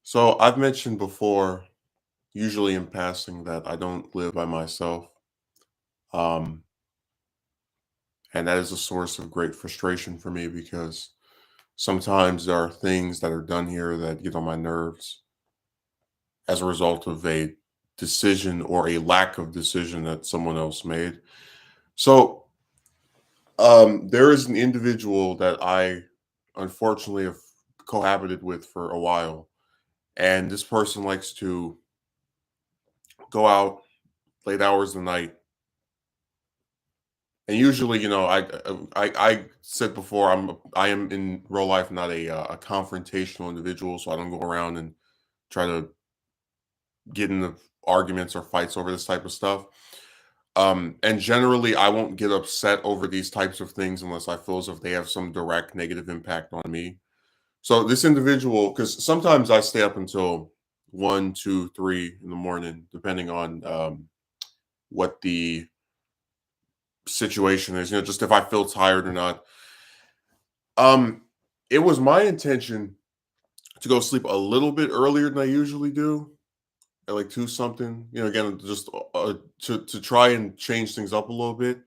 So I've mentioned before, usually in passing, that I don't live by myself. Um, and that is a source of great frustration for me because sometimes there are things that are done here that get on my nerves as a result of a decision or a lack of decision that someone else made. So there is an individual that I unfortunately have cohabited with for a while. And this person likes to go out late hours of the night. And usually, I said before, I am in real life not a confrontational individual, so I don't go around and try to get into arguments or fights over this type of stuff. And generally, I won't get upset over these types of things unless I feel as if they have some direct negative impact on me. So this individual, because sometimes I stay up until 1, 2, 3 in the morning, depending on what the situation is. Just if I feel tired or not. Um, it was my intention to go sleep a little bit earlier than I usually do, at like 2 something, again, just, to try and change things up a little bit,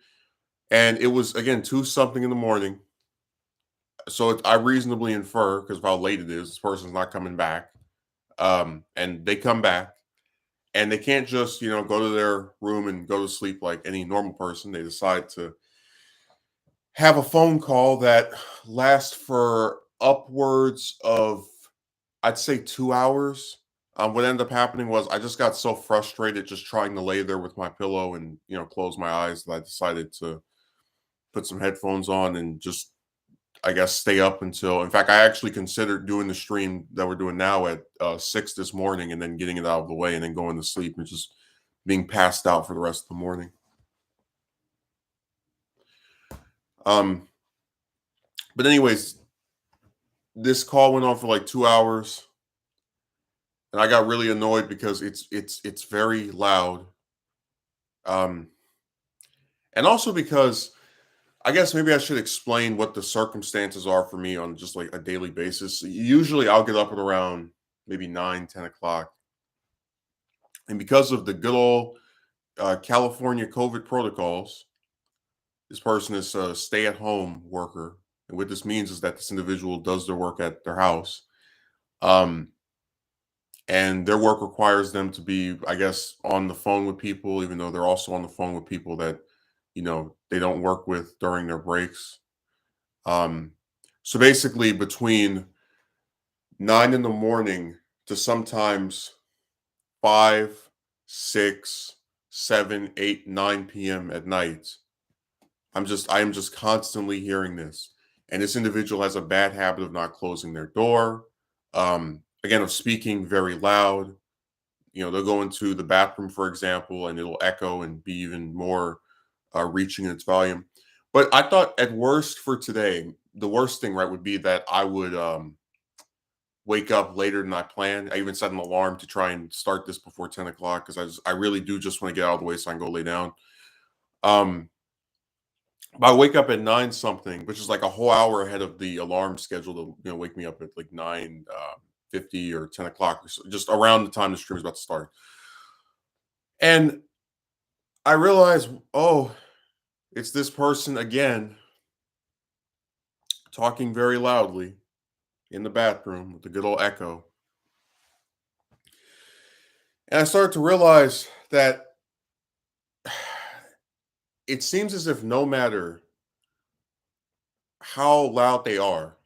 and it was, again, 2 something in the morning, so I reasonably infer, because of how late it is, this person's not coming back, and they come back, and they can't just, go to their room and go to sleep like any normal person. They decide to have a phone call that lasts for upwards of, I'd say, 2 hours. What ended up happening was I just got so frustrated just trying to lay there with my pillow and, close my eyes, that I decided to put some headphones on and just, I guess, stay up until, in fact, I actually considered doing the stream that we're doing now at 6 this morning and then getting it out of the way and then going to sleep and just being passed out for the rest of the morning. Um, but anyways, this call went on for like 2 hours, and I got really annoyed because it's very loud. Um, and also because I guess maybe I should explain what the circumstances are for me on just like a daily basis. Usually I'll get up at around maybe 9, 10 o'clock. And because of the good old California COVID protocols, this person is a stay at home worker. And what this means is that this individual does their work at their house. Um, and their work requires them to be, I guess, on the phone with people, even though they're also on the phone with people that, they don't work with during their breaks. Um, so basically, between 9 in the morning to sometimes 5, 6, 7, 8, 9 p.m. at night, I am just constantly hearing this. And this individual has a bad habit of not closing their door. Again, of speaking very loud. They'll go into the bathroom, for example, and it'll echo and be even more reaching in its volume. But I thought at worst for today, the worst thing, right, would be that I would wake up later than I planned. I even set an alarm to try and start this before 10 o'clock because I really do just want to get out of the way so I can go lay down. Um, but I wake up at 9 something, which is like a whole hour ahead of the alarm schedule to wake me up at like 9:50 or 10 o'clock, or so, just around the time the stream is about to start. And I realize, oh, it's this person again talking very loudly in the bathroom with the good old echo. And I started to realize that it seems as if no matter how loud they are,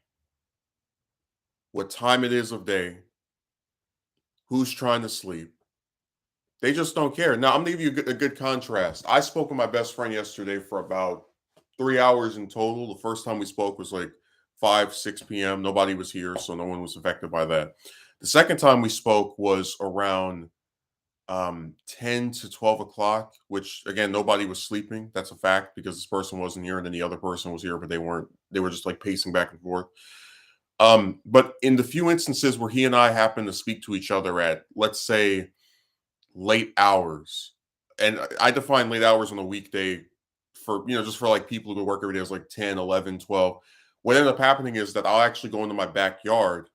what time it is of day, who's trying to sleep, they just don't care. Now, I'm going to give you a good contrast. I spoke with my best friend yesterday for about 3 hours in total. The first time we spoke was like 5, 6 p.m. Nobody was here, so no one was affected by that. The second time we spoke was around 10 to 12 o'clock, which again, nobody was sleeping. That's a fact because this person wasn't here and then the other person was here, but they were just like pacing back and forth. But in the few instances where he and I happen to speak to each other at, let's say, late hours, and I define late hours on a weekday for, just for like people who work every day as like 10, 11, 12. what ended up happening is that I'll actually go into my backyard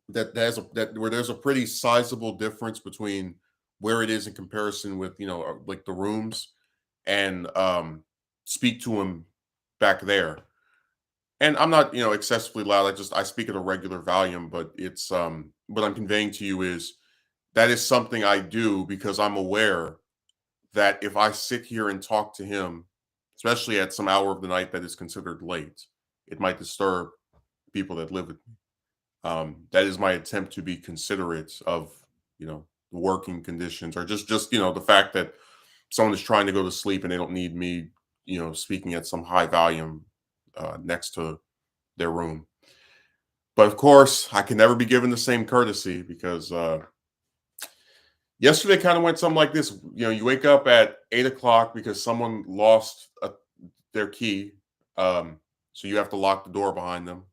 where there's a pretty sizable difference between where it is in comparison with, like the rooms, and speak to him back there. And I'm not, excessively loud. I speak at a regular volume, but it's what I'm conveying to you is that is something I do because I'm aware that if I sit here and talk to him, especially at some hour of the night that is considered late, it might disturb people that live with me. That is my attempt to be considerate of, the working conditions, or just the fact that someone is trying to go to sleep and they don't need me, speaking at some high volume next to their room. But of course, I can never be given the same courtesy because yesterday kind of went something like this. You wake up at 8 o'clock because someone lost their key. So you have to lock the door behind them,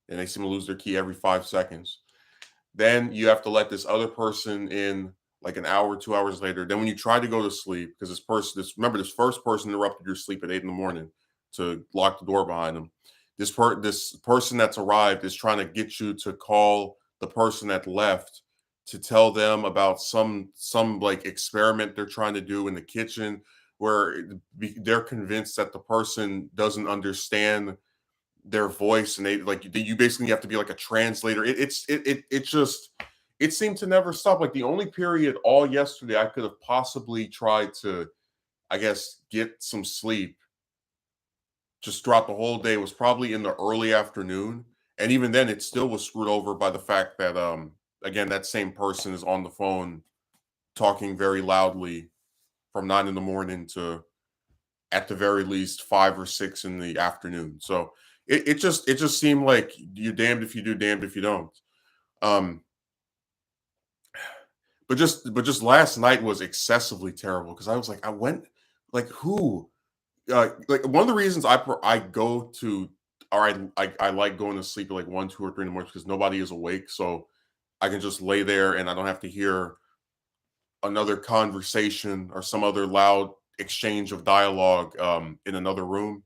and they seem to lose their key every 5 seconds. Then you have to let this other person in like an hour, 2 hours later. Then when you try to go to sleep, because this first person interrupted your sleep at 8 in the morning to lock the door behind them. This person that's arrived is trying to get you to call the person that left to tell them about some like experiment they're trying to do in the kitchen, where they're convinced that the person doesn't understand their voice, and you basically have to be like a translator. It seemed to never stop. Like the only period all yesterday I could have possibly tried to, I guess, get some sleep just throughout the whole day was probably in the early afternoon. And even then it still was screwed over by the fact that again, that same person is on the phone talking very loudly from 9 in the morning to, at the very least, 5 or 6 in the afternoon. So it just seemed like you're damned if you do, damned if you don't. Um, but just last night was excessively terrible because I was like, I went like who like one of the reasons I go to, or I like going to sleep at like 1, 2, or 3 in the morning because nobody is awake, so I can just lay there and I don't have to hear another conversation or some other loud exchange of dialogue in another room.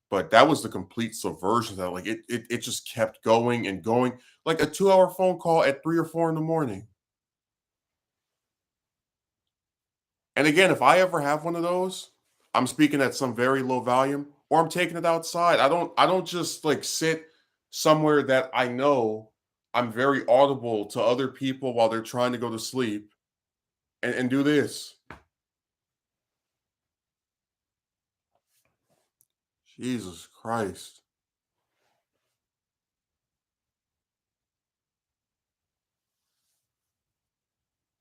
But that was the complete subversion of that. Like it just kept going and going, like a 2 hour phone call at 3 or 4 in the morning. And again, if I ever have one of those, I'm speaking at some very low volume, or I'm taking it outside. I don't just like sit somewhere that I know I'm very audible to other people while they're trying to go to sleep, and do this. Jesus Christ.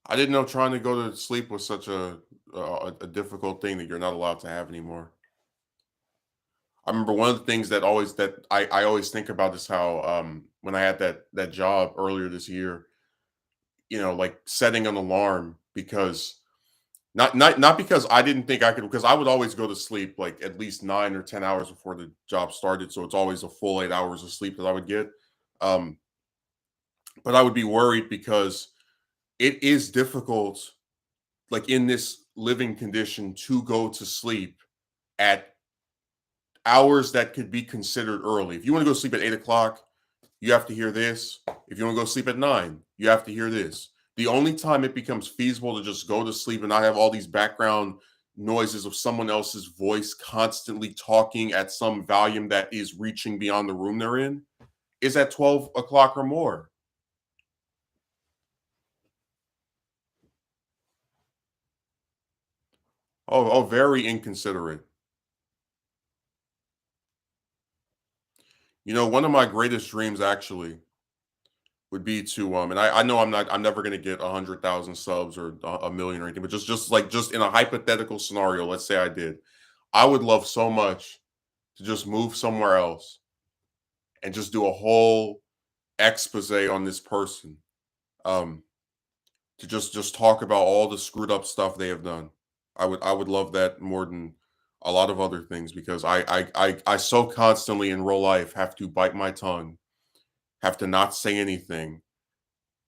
I didn't know trying to go to sleep was such a difficult thing that you're not allowed to have anymore. I remember one of the things that I always think about is how when I had that job earlier this year, like setting an alarm because not because I didn't think I could, because I would always go to sleep like at least 9 or 10 hours before the job started, so it's always a full 8 hours of sleep that I would get. Um, but I would be worried because it is difficult, like in this living condition, to go to sleep at hours that could be considered early. If you want to go to sleep at 8 o'clock, you have to hear this. If you want to go to sleep at 9, you have to hear this. The only time it becomes feasible to just go to sleep and not have all these background noises of someone else's voice constantly talking at some volume that is reaching beyond the room they're in is at 12 o'clock or more. Oh, very inconsiderate. One of my greatest dreams actually would be to and I know I'm never gonna get 100,000 subs or a million or anything, but just in a hypothetical scenario, let's say I did. I would love so much to just move somewhere else and just do a whole expose on this person. Um, to just talk about all the screwed up stuff they have done. I would love that more than a lot of other things because I so constantly in real life have to bite my tongue, have to not say anything.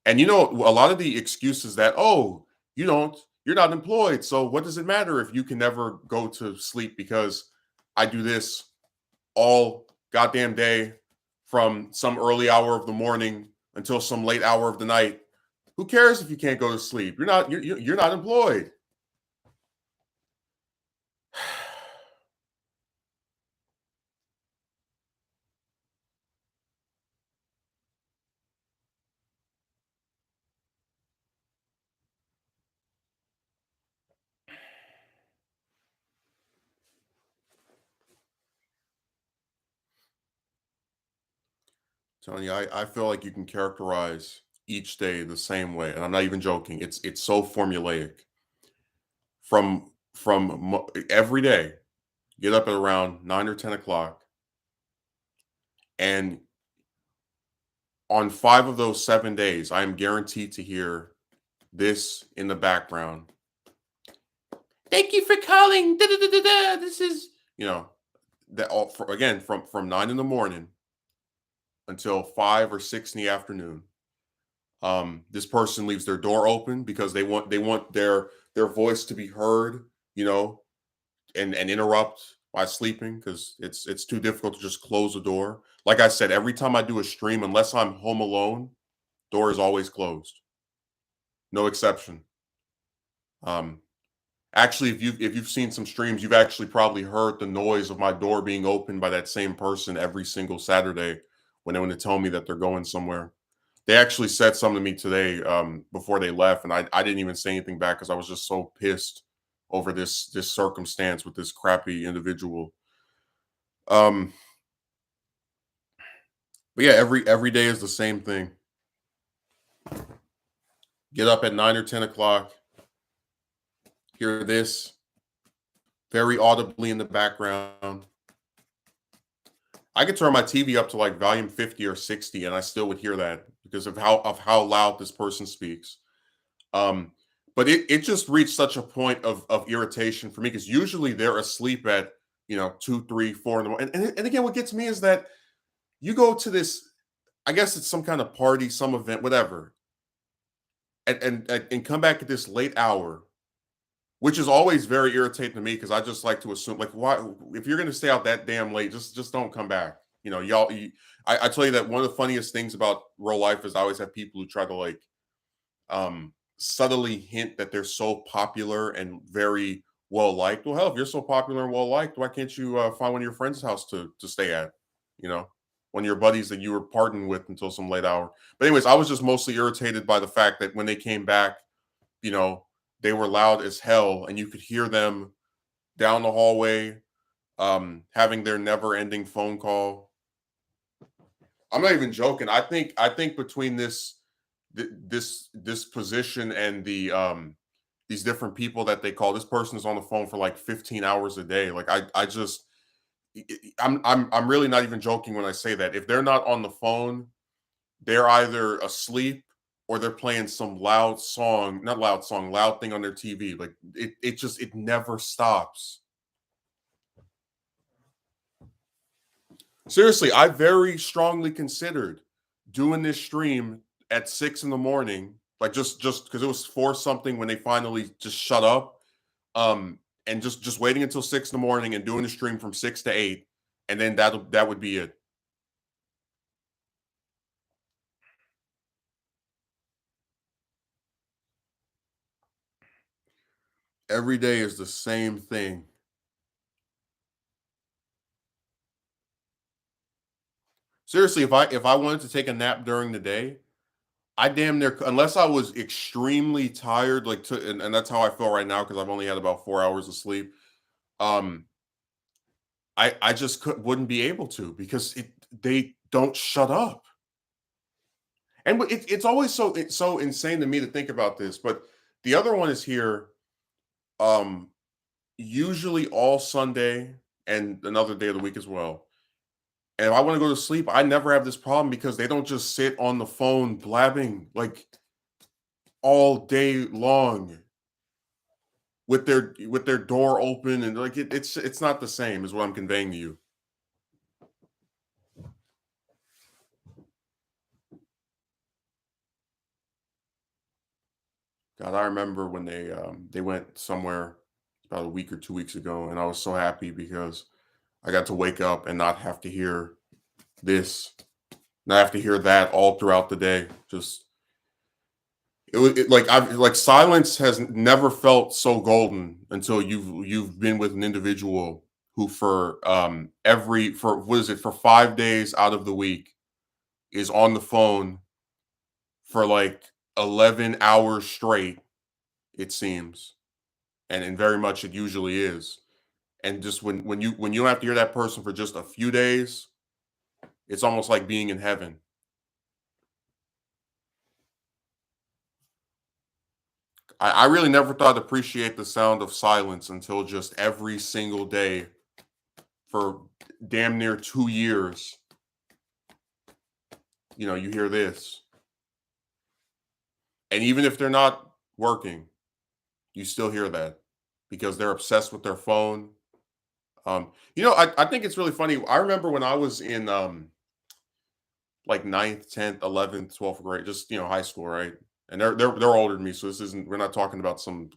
And a lot of the excuses that, oh, you're not employed. So what does it matter if you can never go to sleep because I do this all goddamn day from some early hour of the morning until some late hour of the night. Who cares if you can't go to sleep? You're not employed. Telling you, I feel like you can characterize each day the same way, and I'm not even joking. It's so formulaic. Every day, get up at around 9 or 10 o'clock, and on 5 of those 7 days, I am guaranteed to hear this in the background. Thank you for calling. Da, da, da, da, da. This is that all again from 9 in the morning until 5 or 6 in the afternoon. This person leaves their door open because they want their voice to be heard, you know, and interrupt while sleeping because it's too difficult to just close the door. Like I said, every time I do a stream, unless I'm home alone, door is always closed. No exception. Um, Actually, if you've seen some streams, you've actually probably heard the noise of my door being opened by that same person every single Saturday when they want to tell me that they're going somewhere. They actually said something to me today before they left, and I didn't even say anything back because I was just so pissed over this circumstance with this crappy individual. Um, but yeah, every day is the same thing. Get up at 9 or 10 o'clock, hear this very audibly in the background. I could turn my TV up to like volume 50 or 60, and I still would hear that because of how loud this person speaks. Um, but it just reached such a point of irritation for me because usually they're asleep at 2, 3, 4 in the morning. And again, what gets me is that you go to this, I guess it's some kind of party, some event, whatever, and come back at this late hour, which is always very irritating to me because I just like to assume, like, why, if you're going to stay out that damn late, just don't come back. I tell you that one of the funniest things about real life is I always have people who try to like subtly hint that they're so popular and very well liked. Well, hell, if you're so popular and well liked, why can't you find one of your friends' house to stay at? You know, one of your buddies that you were partying with until some late hour. But anyways, I was just mostly irritated by the fact that when they came back, you know, they were loud as hell, and you could hear them down the hallway having their never-ending phone call. I'm not even joking. I think between this position and these different people that they call, this person is on the phone for like 15 hours a day. Like I just I'm really not even joking when I say that. If they're not on the phone, they're either asleep or they're playing some loud song, not loud song, loud thing on their TV. Like it never stops. Seriously, I very strongly considered doing this stream at 6 in the morning, like just because it was for something when they finally just shut up. And just waiting until 6 in the morning and doing the stream from 6 to 8, and then that would be it. Every day is the same thing. Seriously, if I wanted to take a nap during the day, I damn near unless I was extremely tired, like and that's how I feel right now because I've only had about 4 hours of sleep. Um, I just wouldn't be able to because they don't shut up. And it's always so insane to me to think about this. But the other one is here, um, usually all Sunday and another day of the week as well. And if I want to go to sleep, I never have this problem because they don't just sit on the phone blabbing like all day long with their door open and like it's not the same as what I'm conveying to you. God, I remember when they went somewhere about a week or 2 weeks ago, and I was so happy because I got to wake up and not have to hear this. And I have to hear that all throughout the day. Just like I've like silence has never felt so golden until you've been with an individual who for every for what is it for 5 days out of the week is on the phone for like 11 hours straight, it seems. And very much it usually is. And just when you don't have to hear that person for just a few days, it's almost like being in heaven. I really never thought I'd appreciate the sound of silence until just every single day for damn near 2 years. You hear this. And even if they're not working, you still hear that because they're obsessed with their phone. I think it's really funny. I remember when I was in like ninth, 10th, 11th, 12th grade, just high school, right? And they're older than me, so this isn't we're not talking about some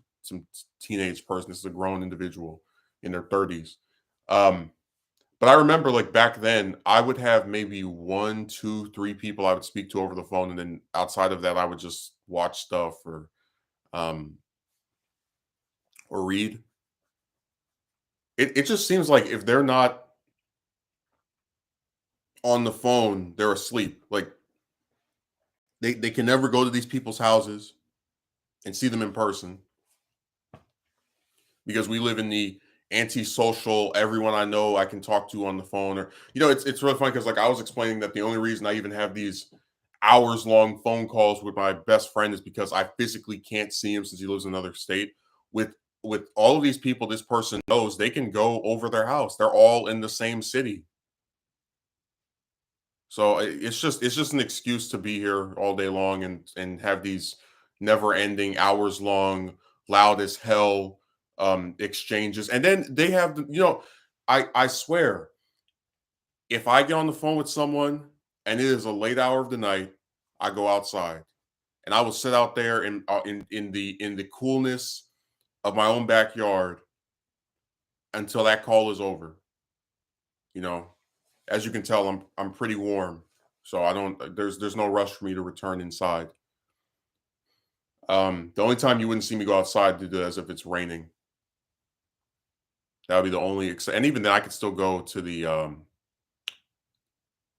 teenage person. This is a grown individual in their 30s. Um, but I remember like back then, I would have maybe one, two, three people I would speak to over the phone, and then outside of that, I would just watch stuff um or read. It just seems like if they're not on the phone, they're asleep. Like they can never go to these people's houses and see them in person because we live in the antisocial, everyone I know I can talk to on the phone. Or it's really funny because like I was explaining that the only reason I even have these hours long phone calls with my best friend is because I physically can't see him since he lives in another state. With all of these people this person knows, they can go over their house. They're all in the same city. So it's just an excuse to be here all day long and have these never ending hours long, loud as hell exchanges. And then they have I swear, if I get on the phone with someone and it is a late hour of the night, I go outside and I will sit out there in the coolness of my own backyard until that call is over. You know, as you can tell, I'm pretty warm, so I don't. There's no rush for me to return inside. The only time you wouldn't see me go outside to do that is if it's raining. That would be the only. And even then, I could still go to the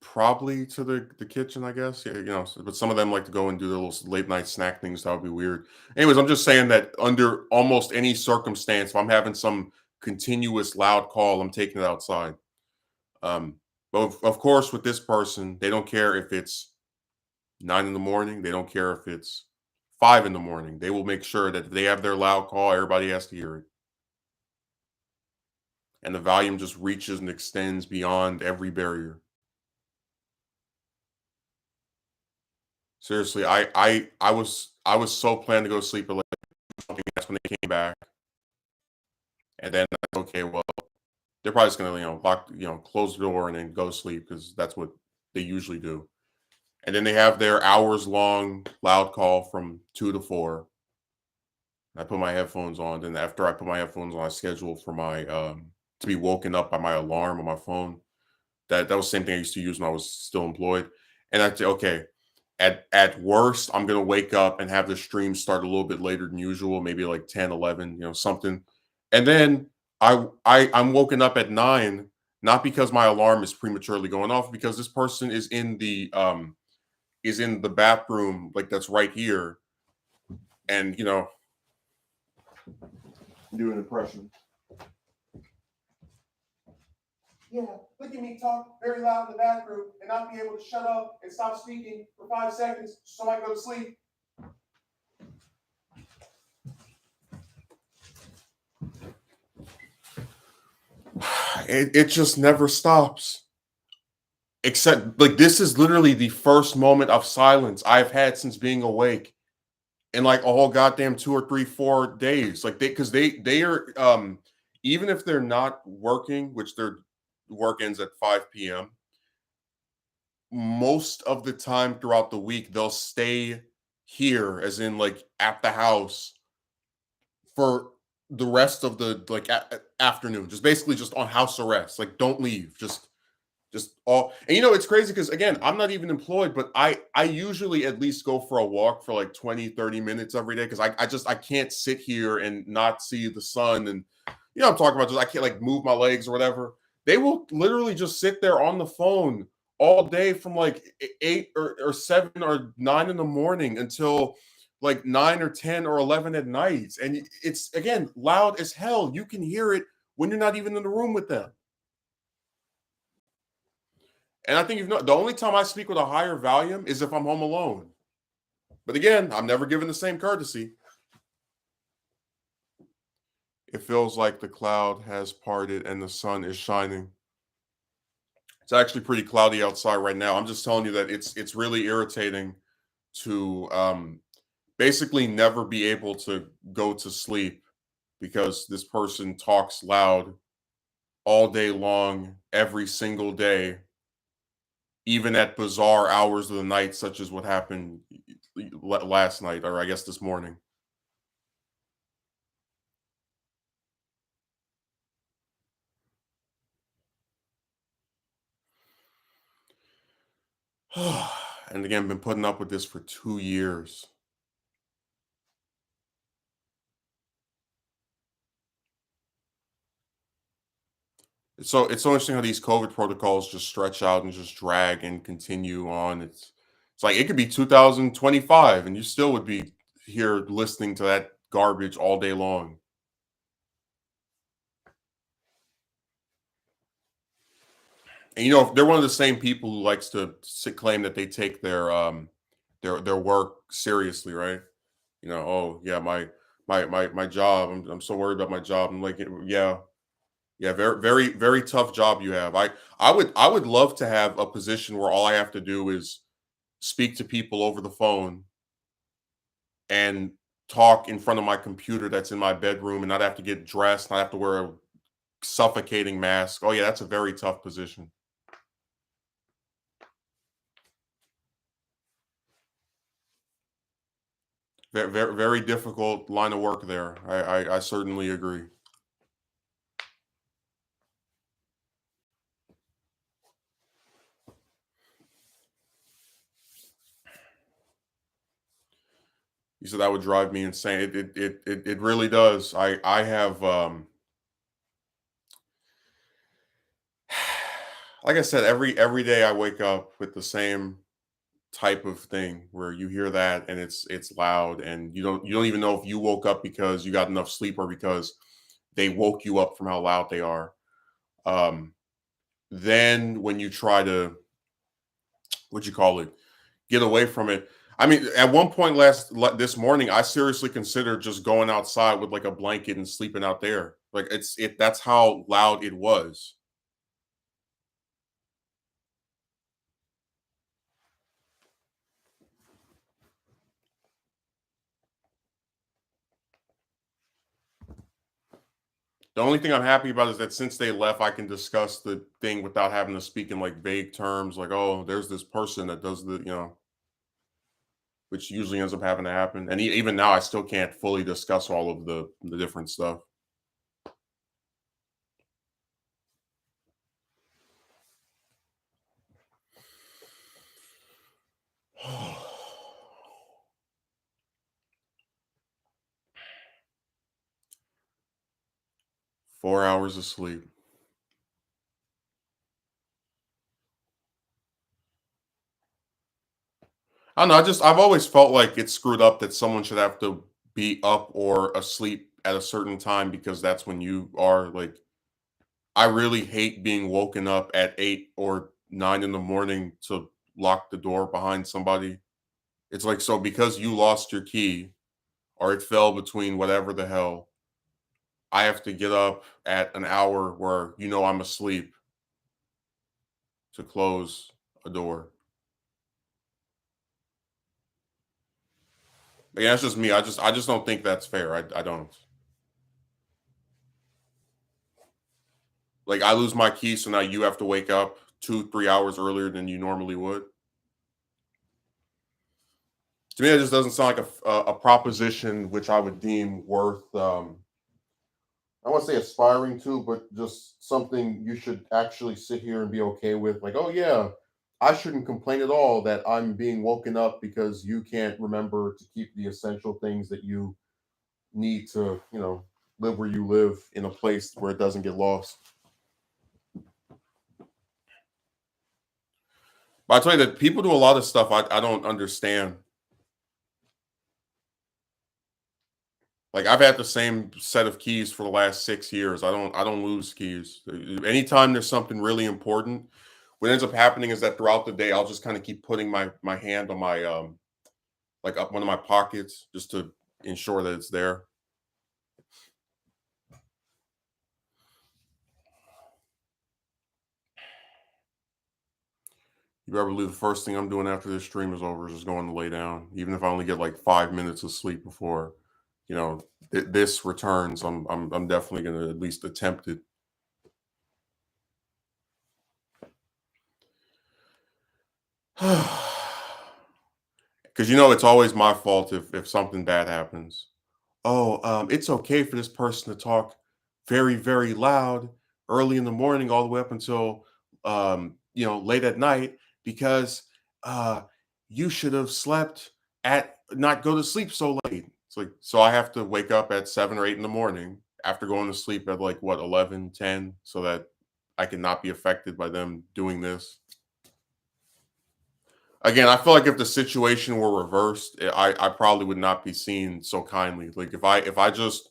probably to the kitchen, I guess. Yeah, but some of them like to go and do their little late night snack things. That would be weird. Anyways, I'm just saying that under almost any circumstance, if I'm having some continuous loud call, I'm taking it outside. Um, but of course, with this person, they don't care if it's 9 in the morning. They don't care if it's 5 in the morning. They will make sure that if they have their loud call, everybody has to hear it. And the volume just reaches and extends beyond every barrier. Seriously, I was so planning to go to sleep at like something. That's when they came back, and then okay, well, they're probably just gonna lock, close the door and then go to sleep because that's what they usually do. And then they have their hours long loud call from 2 to 4. I put my headphones on. Then after I put my headphones on, I schedule for my to be woken up by my alarm on my phone. That was the same thing I used to use when I was still employed. And I say, okay, at worst, I'm gonna wake up and have the stream start a little bit later than usual, maybe like 10, 11, something. And then I'm woken up at 9, not because my alarm is prematurely going off, because this person is in the bathroom, like that's right here, and do an impression. Yeah, look at me talk very loud in the bathroom and not be able to shut up and stop speaking for 5 seconds so I can go to sleep. It just never stops. Except, like, this is literally the first moment of silence I've had since being awake in like a whole goddamn 2 or 3, 4 days. Like because they are even if they're not working, which their work ends at 5 p.m. Most of the time throughout the week they'll stay here, as in like at the house for the rest of the like afternoon, just basically just on house arrest. Like don't leave, just Just all, and it's crazy because again, I'm not even employed, but I usually at least go for a walk for like 20, 30 minutes every day because I can't sit here and not see the sun. And I'm talking about, just I can't like move my legs or whatever. They will literally just sit there on the phone all day from like 8 or 7 or 9 in the morning until like 9 or 10 or 11 at night. And it's again loud as hell. You can hear it when you're not even in the room with them. And I think the only time I speak with a higher volume is if I'm home alone. But again, I'm never given the same courtesy. It feels like the cloud has parted and the sun is shining. It's actually pretty cloudy outside right now. I'm just telling you that it's really irritating to basically never be able to go to sleep because this person talks loud all day long, every single day, even at bizarre hours of the night, such as what happened last night, or I guess this morning. And again, been putting up with this for 2 years. It's so interesting how these COVID protocols just stretch out and just drag and continue on. It's like it could be 2025 and you still would be here listening to that garbage all day long. And they're one of the same people who likes to claim that they take their work seriously, right? Oh yeah, my job. I'm so worried about my job. I'm like, yeah, yeah, very very very tough job you have. I would love to have a position where all I have to do is speak to people over the phone and talk in front of my computer that's in my bedroom and not have to get dressed, not have to wear a suffocating mask. Oh yeah, that's a very tough position. Very very, very difficult line of work there. I certainly agree. You said that would drive me insane. It really does. I have like I said, every day I wake up with the same type of thing where you hear that and it's loud and you don't even know if you woke up because you got enough sleep or because they woke you up from how loud they are. Um, then when you try to, what you call it, get away from it. I mean, at one point this morning, I seriously considered just going outside with like a blanket and sleeping out there. Like that's how loud it was. The only thing I'm happy about is that since they left, I can discuss the thing without having to speak in like vague terms, like, oh, there's this person that does which usually ends up having to happen. And even now, I still can't fully discuss all of the different stuff. 4 hours of sleep. I don't know. I've always felt like it's screwed up that someone should have to be up or asleep at a certain time because that's when you are like. I really hate being woken up at 8 or 9 in the morning to lock the door behind somebody. It's like, so because you lost your key or it fell between whatever the hell, I have to get up at an hour where I'm asleep to close a door. But yeah, that's just me. I just don't think that's fair. I don't. Like I lose my key, so now you have to wake up 2, 3 hours earlier than you normally would. To me, it just doesn't sound like a proposition which I would deem worth I want to say aspiring to, but just something you should actually sit here and be okay with. Like, oh yeah, I shouldn't complain at all that I'm being woken up because you can't remember to keep the essential things that you need to, live where you live in a place where it doesn't get lost. But I tell you that people do a lot of stuff I don't understand. Like I've had the same set of keys for the last 6 years. I don't lose keys. Anytime there's something really important, what ends up happening is that throughout the day, I'll just kind of keep putting my hand on my like up one of my pockets just to ensure that it's there. You ever believe the first thing I'm doing after this stream is over is just going to lay down, even if I only get like 5 minutes of sleep before, this returns. I'm definitely going to at least attempt it. Because it's always my fault if something bad happens. Oh, it's okay for this person to talk very, very loud early in the morning, all the way up until late at night because uh, you should have slept at not go to sleep so late. It's like so I have to wake up at 7 or 8 in the morning after going to sleep at like what 11, 10, so that I can not be affected by them doing this. Again, I feel like if the situation were reversed, I probably would not be seen so kindly. Like if I just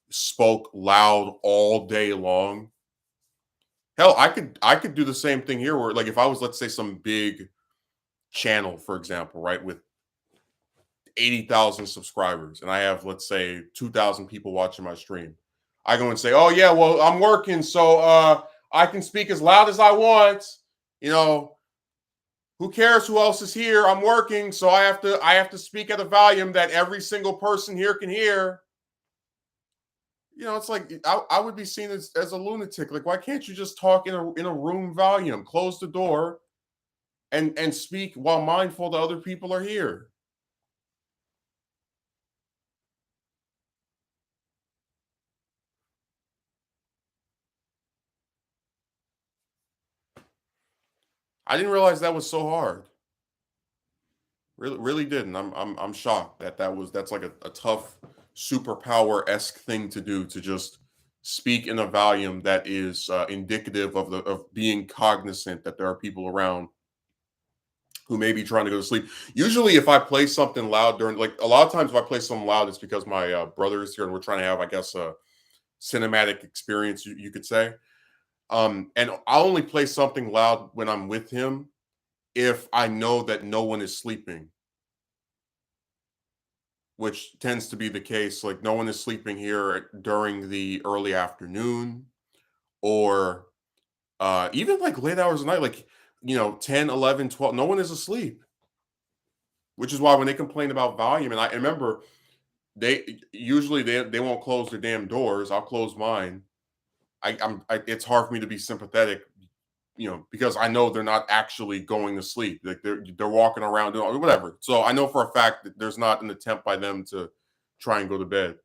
spoke loud all day long, hell, I could do the same thing here. Where like if I was, let's say, some big channel, for example, right, with 80,000 subscribers, and I have, let's say, 2,000 people watching my stream, I go and say, "Oh yeah, well I'm working, so I can speak as loud as I want." You know, who cares who else is here? I'm working, so I have to speak at a volume that every single person here can hear. It's like I would be seen as a lunatic. Like, why can't you just talk in a room volume? Close the door and speak while mindful that other people are here. I didn't realize that was so hard. Really, really didn't. I'm shocked that's like a tough superpower esque thing to do, to just speak in a volume that is indicative of being cognizant that there are people around who may be trying to go to sleep. Usually, if I play something loud during, like a lot of times, if I play something loud, it's because my brother is here and we're trying to have, I guess, a cinematic experience, you could say. And I'll only play something loud when I'm with him if I know that no one is sleeping, which tends to be the case. Like no one is sleeping here during the early afternoon or even like late hours of night, like 10, 11, 12. No one is asleep, which is why when they complain about volume, and I remember they won't close their damn doors. I'll close mine. It's hard for me to be sympathetic, because I know they're not actually going to sleep. Like they're walking around doing whatever. So I know for a fact that there's not an attempt by them to try and go to bed,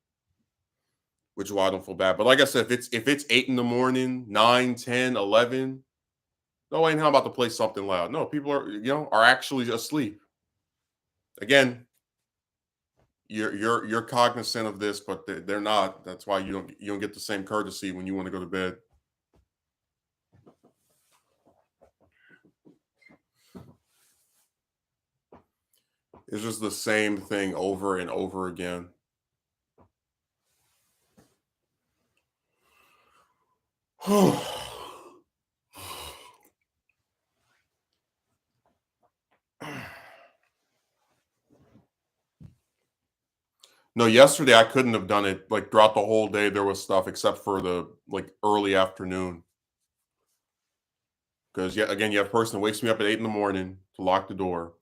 which is why I don't feel bad. But like I said, if it's 8 in the morning, 9, 10, 11, no way in hell I'm about to play something loud. No, people are actually asleep. Again, you're cognizant of this, but they're not. That's why you don't get the same courtesy when you want to go to bed. It's just the same thing over and over again. No, yesterday I couldn't have done it. Like throughout the whole day, there was stuff except for the like early afternoon. Because yeah, again, you have a person that wakes me up at 8 in the morning to lock the door.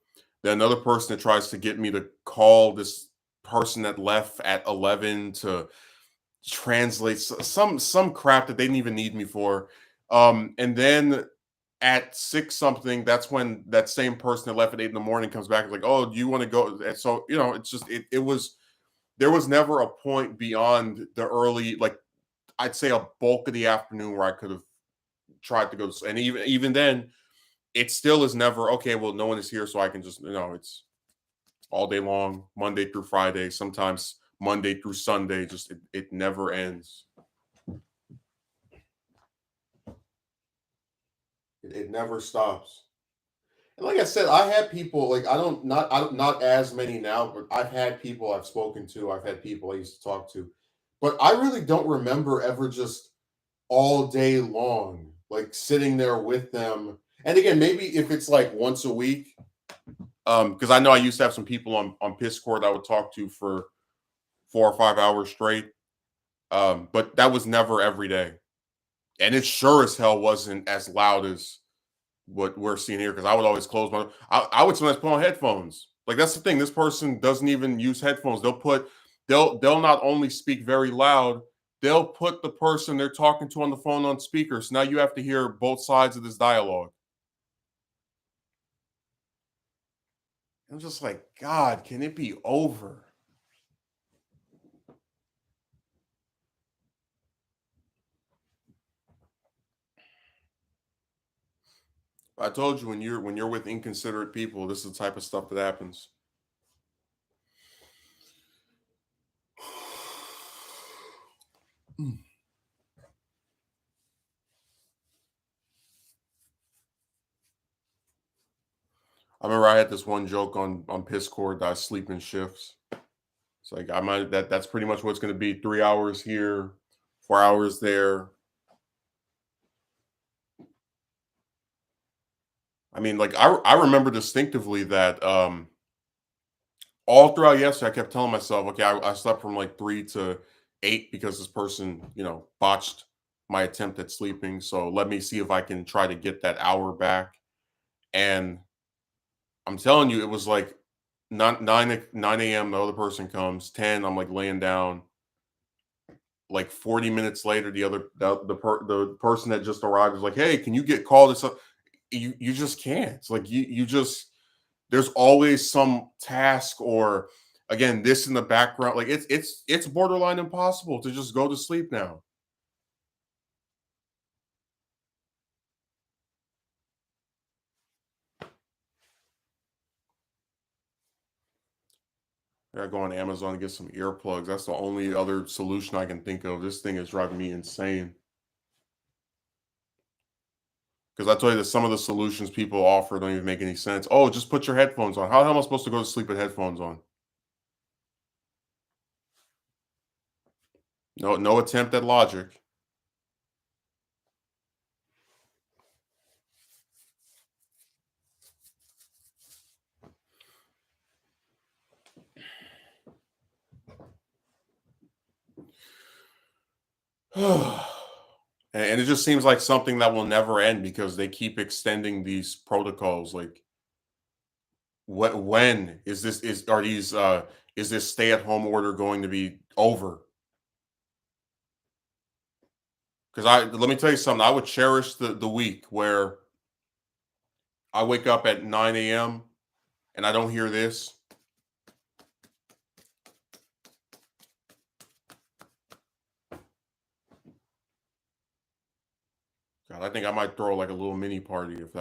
Then another person that tries to get me to call this person that left at 11 to translate some crap that they didn't even need me for. And then at 6 something, that's when that same person that left at 8 in the morning comes back and like, oh, do you want to go? And so, it's just it was there was never a point beyond the early, like I'd say a bulk of the afternoon where I could have tried to go to, and even then, it still is never okay. Well, no one is here, so I can just it's all day long, Monday through Friday, sometimes Monday through Sunday. Just it never ends. It never stops. And like I said, I had people like I don't not as many now, but I've had people I've spoken to. I've had people I used to talk to, but I really don't remember ever just all day long, like sitting there with them. And again, maybe if it's like once a week, because I know I used to have some people on Discord I would talk to for 4 or 5 hours straight. But that was never every day, and it sure as hell wasn't as loud as what we're seeing here. Because I would always close my, I would sometimes put on headphones. Like that's the thing. This person doesn't even use headphones. They'll not only speak very loud, they'll put the person they're talking to on the phone on speaker. So now you have to hear both sides of this dialogue. I'm just like, God, can it be over? I told you when you're with inconsiderate people, this is the type of stuff that happens. I remember I had this one joke on Discord that I sleep in shifts. It's like I might that's pretty much what it's going to be. 3 hours here, 4 hours there. I mean, like I remember distinctively that all throughout yesterday, I kept telling myself, okay, I slept from like 3 to 8 because this person, botched my attempt at sleeping. So let me see if I can try to get that hour back. And I'm telling you, it was like 9 a.m. The other person comes 10. I'm like laying down. Like 40 minutes later, the person that just arrived was like, "Hey, can you get called this up?" You just can't. It's like you just there's always some task or again this in the background. Like it's borderline impossible to just go to sleep now. I gotta go on Amazon and get some earplugs. That's the only other solution I can think of. This thing is driving me insane. Because I tell you that some of the solutions people offer don't even make any sense. Oh, just put your headphones on. How the hell am I supposed to go to sleep with headphones on? No attempt at logic. And it just seems like something that will never end because they keep extending these protocols. Like, when is this? Is this stay at home order going to be over? Because let me tell you something. I would cherish the week where I wake up at 9 a.m. and I don't hear this. God, I think I might throw like a little mini party if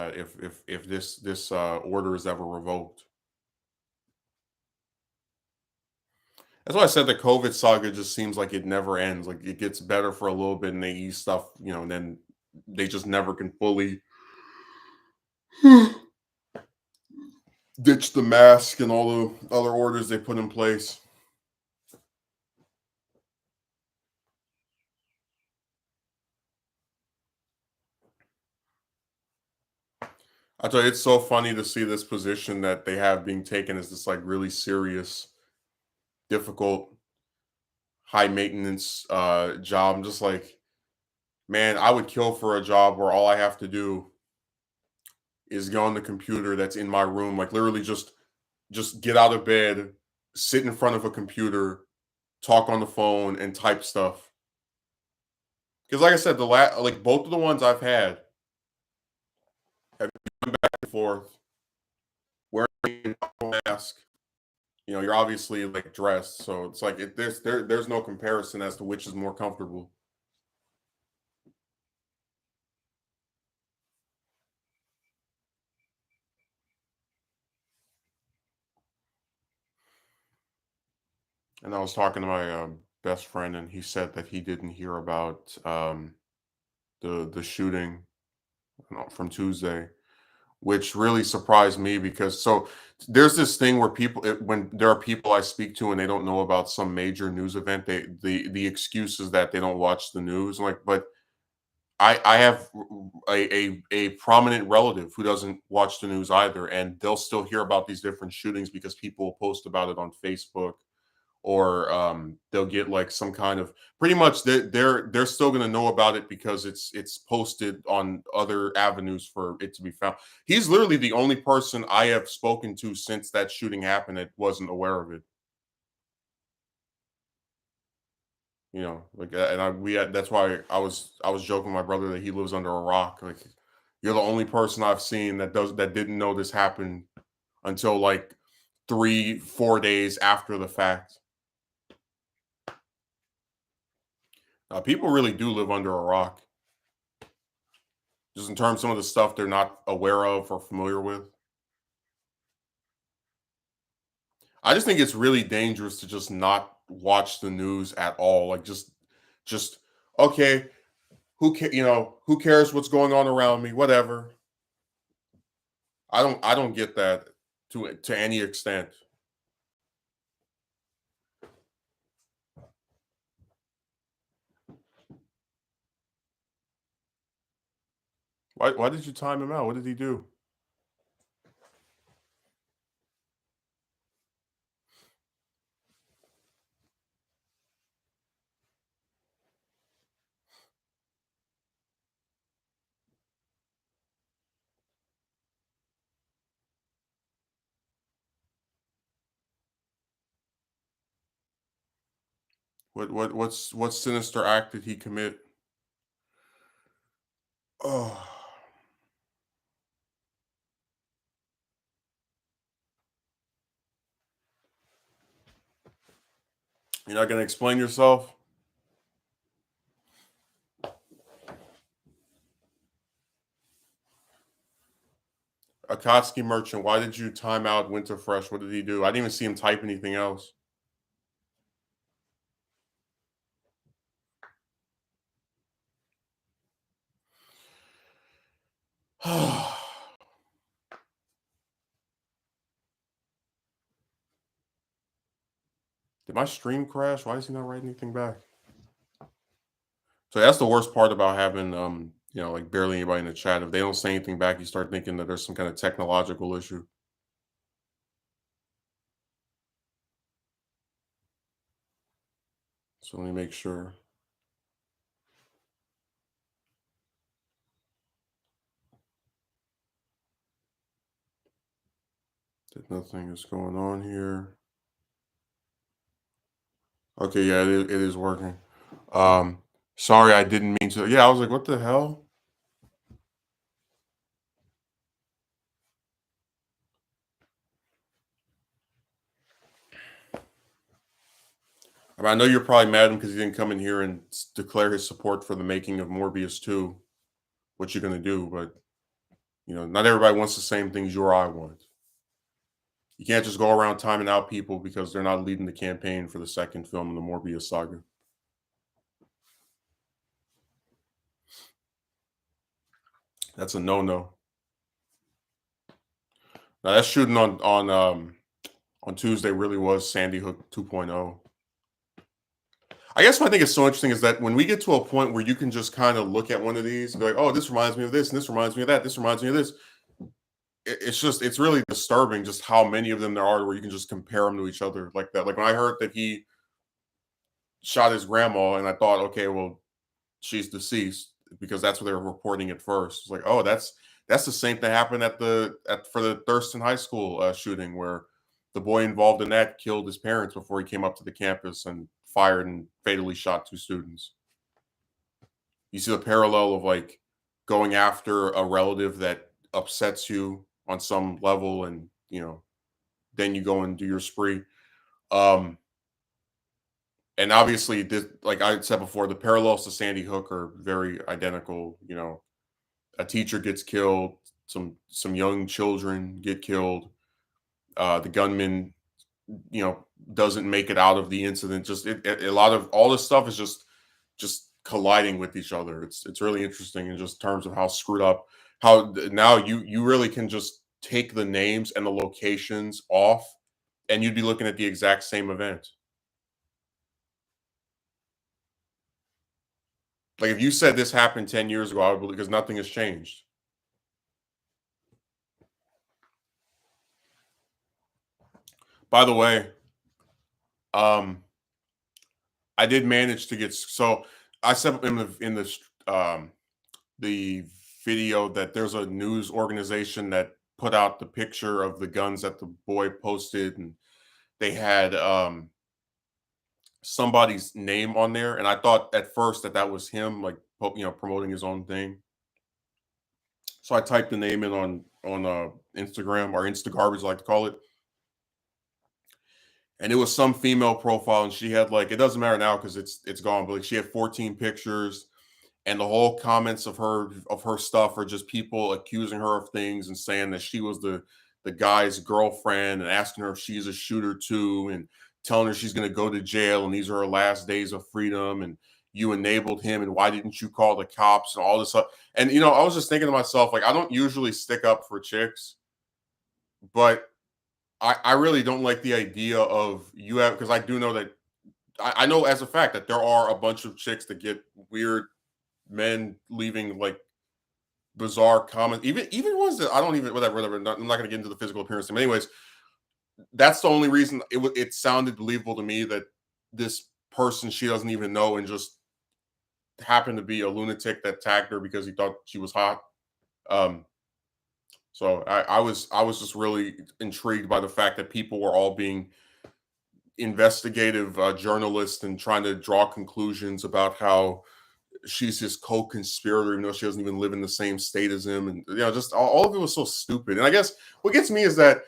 this order is ever revoked. That's why I said the COVID saga just seems like it never ends. Like it gets better for a little bit and they ease stuff, and then they just never can fully ditch the mask and all the other orders they put in place. I tell you, it's so funny to see this position that they have being taken as this like really serious, difficult, high maintenance job. I'm just like, man, I would kill for a job where all I have to do is go on the computer that's in my room, like literally just get out of bed, sit in front of a computer, talk on the phone, and type stuff. Because, like I said, like both of the ones I've had have been back and forth wearing a mask. You're obviously like dressed, so it's like there's no comparison as to which is more comfortable. And I was talking to my best friend, and he said that he didn't hear about the shooting from Tuesday, which really surprised me because there's this thing where when there are people I speak to and they don't know about some major news event, the excuse is that they don't watch the news. I'm like, but I have a prominent relative who doesn't watch the news either, and they'll still hear about these different shootings because people post about it on Facebook, or they'll get like some kind of, pretty much they're still going to know about it because it's posted on other avenues for it to be found. He's literally the only person I have spoken to since that shooting happened that wasn't aware of it. Like, and that's why I was joking with my brother that he lives under a rock. Like, you're the only person I've seen that didn't know this happened until like 3-4 days after the fact. People really do live under a rock, just in terms of some of the stuff they're not aware of or familiar with. I just think it's really dangerous to just not watch the news at all. Like, just okay, who cares what's going on around me? Whatever. I don't get that to any extent. Why did you time him out? What did he do? What sinister act did he commit? Oh, you're not gonna explain yourself? Akatsuki merchant, why did you time out Winterfresh? What did he do? I didn't even see him type anything else. Did my stream crash? Why is he not writing anything back? So that's the worst part about having like barely anybody in the chat. If they don't say anything back, you start thinking that there's some kind of technological issue. So let me make sure that nothing is going on here. Okay, yeah, it is working. Um, Sorry, I didn't mean to. Yeah, I was like, what the hell? I know you're probably mad at him because he didn't come in here and declare his support for the making of Morbius 2. What you gonna do? But not everybody wants the same things you or I want. You can't just go around timing out people because they're not leading the campaign for the second film in the Morbius saga. That's a no-no. Now that shooting on Tuesday really was Sandy Hook 2.0. I guess what I think is so interesting is that when we get to a point where you can just kind of look at one of these and be like, oh, this reminds me of this, and this reminds me of that, this reminds me of this. It's really disturbing just how many of them there are where you can just compare them to each other like that. Like when I heard that he shot his grandma, and I thought, okay, well, she's deceased because that's what they were reporting at first. It's like, oh, that's the same thing happened for the Thurston High School shooting where the boy involved in that killed his parents before he came up to the campus and fired and fatally shot two students. You see the parallel of like going after a relative that upsets you on some level, and then you go and do your spree. Um, and obviously, this, like I said before, the parallels to Sandy Hook are very identical. A teacher gets killed, some young children get killed. The gunman, doesn't make it out of the incident. Just a lot of all this stuff is just colliding with each other. It's really interesting in just terms of how screwed up. How now you really can just take the names and the locations off, and you'd be looking at the exact same event. Like if you said this happened 10 years ago, I would believe because nothing has changed. By the way, um, I did manage to get so I said the video that there's a news organization that put out the picture of the guns that the boy posted, and they had somebody's name on there, and I thought at first that that was him, like promoting his own thing. So I typed the name in on Instagram or Instagarbage, I like to call it, and it was some female profile, and she had like it doesn't matter now because it's gone, but like she had 14 pictures, and the whole comments of her stuff are just people accusing her of things and saying that she was the guy's girlfriend and asking her if she's a shooter too and telling her she's going to go to jail and these are her last days of freedom and you enabled him and why didn't you call the cops and all this stuff. And I was just thinking to myself, like, I don't usually stick up for chicks, but I really don't like the idea of you have because I do know that I know as a fact that there are a bunch of chicks that get weird men leaving like bizarre comments, even ones that I don't even whatever. I'm not going to get into the physical appearance. Anyways, that's the only reason it sounded believable to me that this person she doesn't even know and just happened to be a lunatic that tagged her because he thought she was hot. Um, so I was just really intrigued by the fact that people were all being investigative journalists and trying to draw conclusions about how she's his co-conspirator, even though she doesn't even live in the same state as him. And just all of it was so stupid. And I guess what gets me is that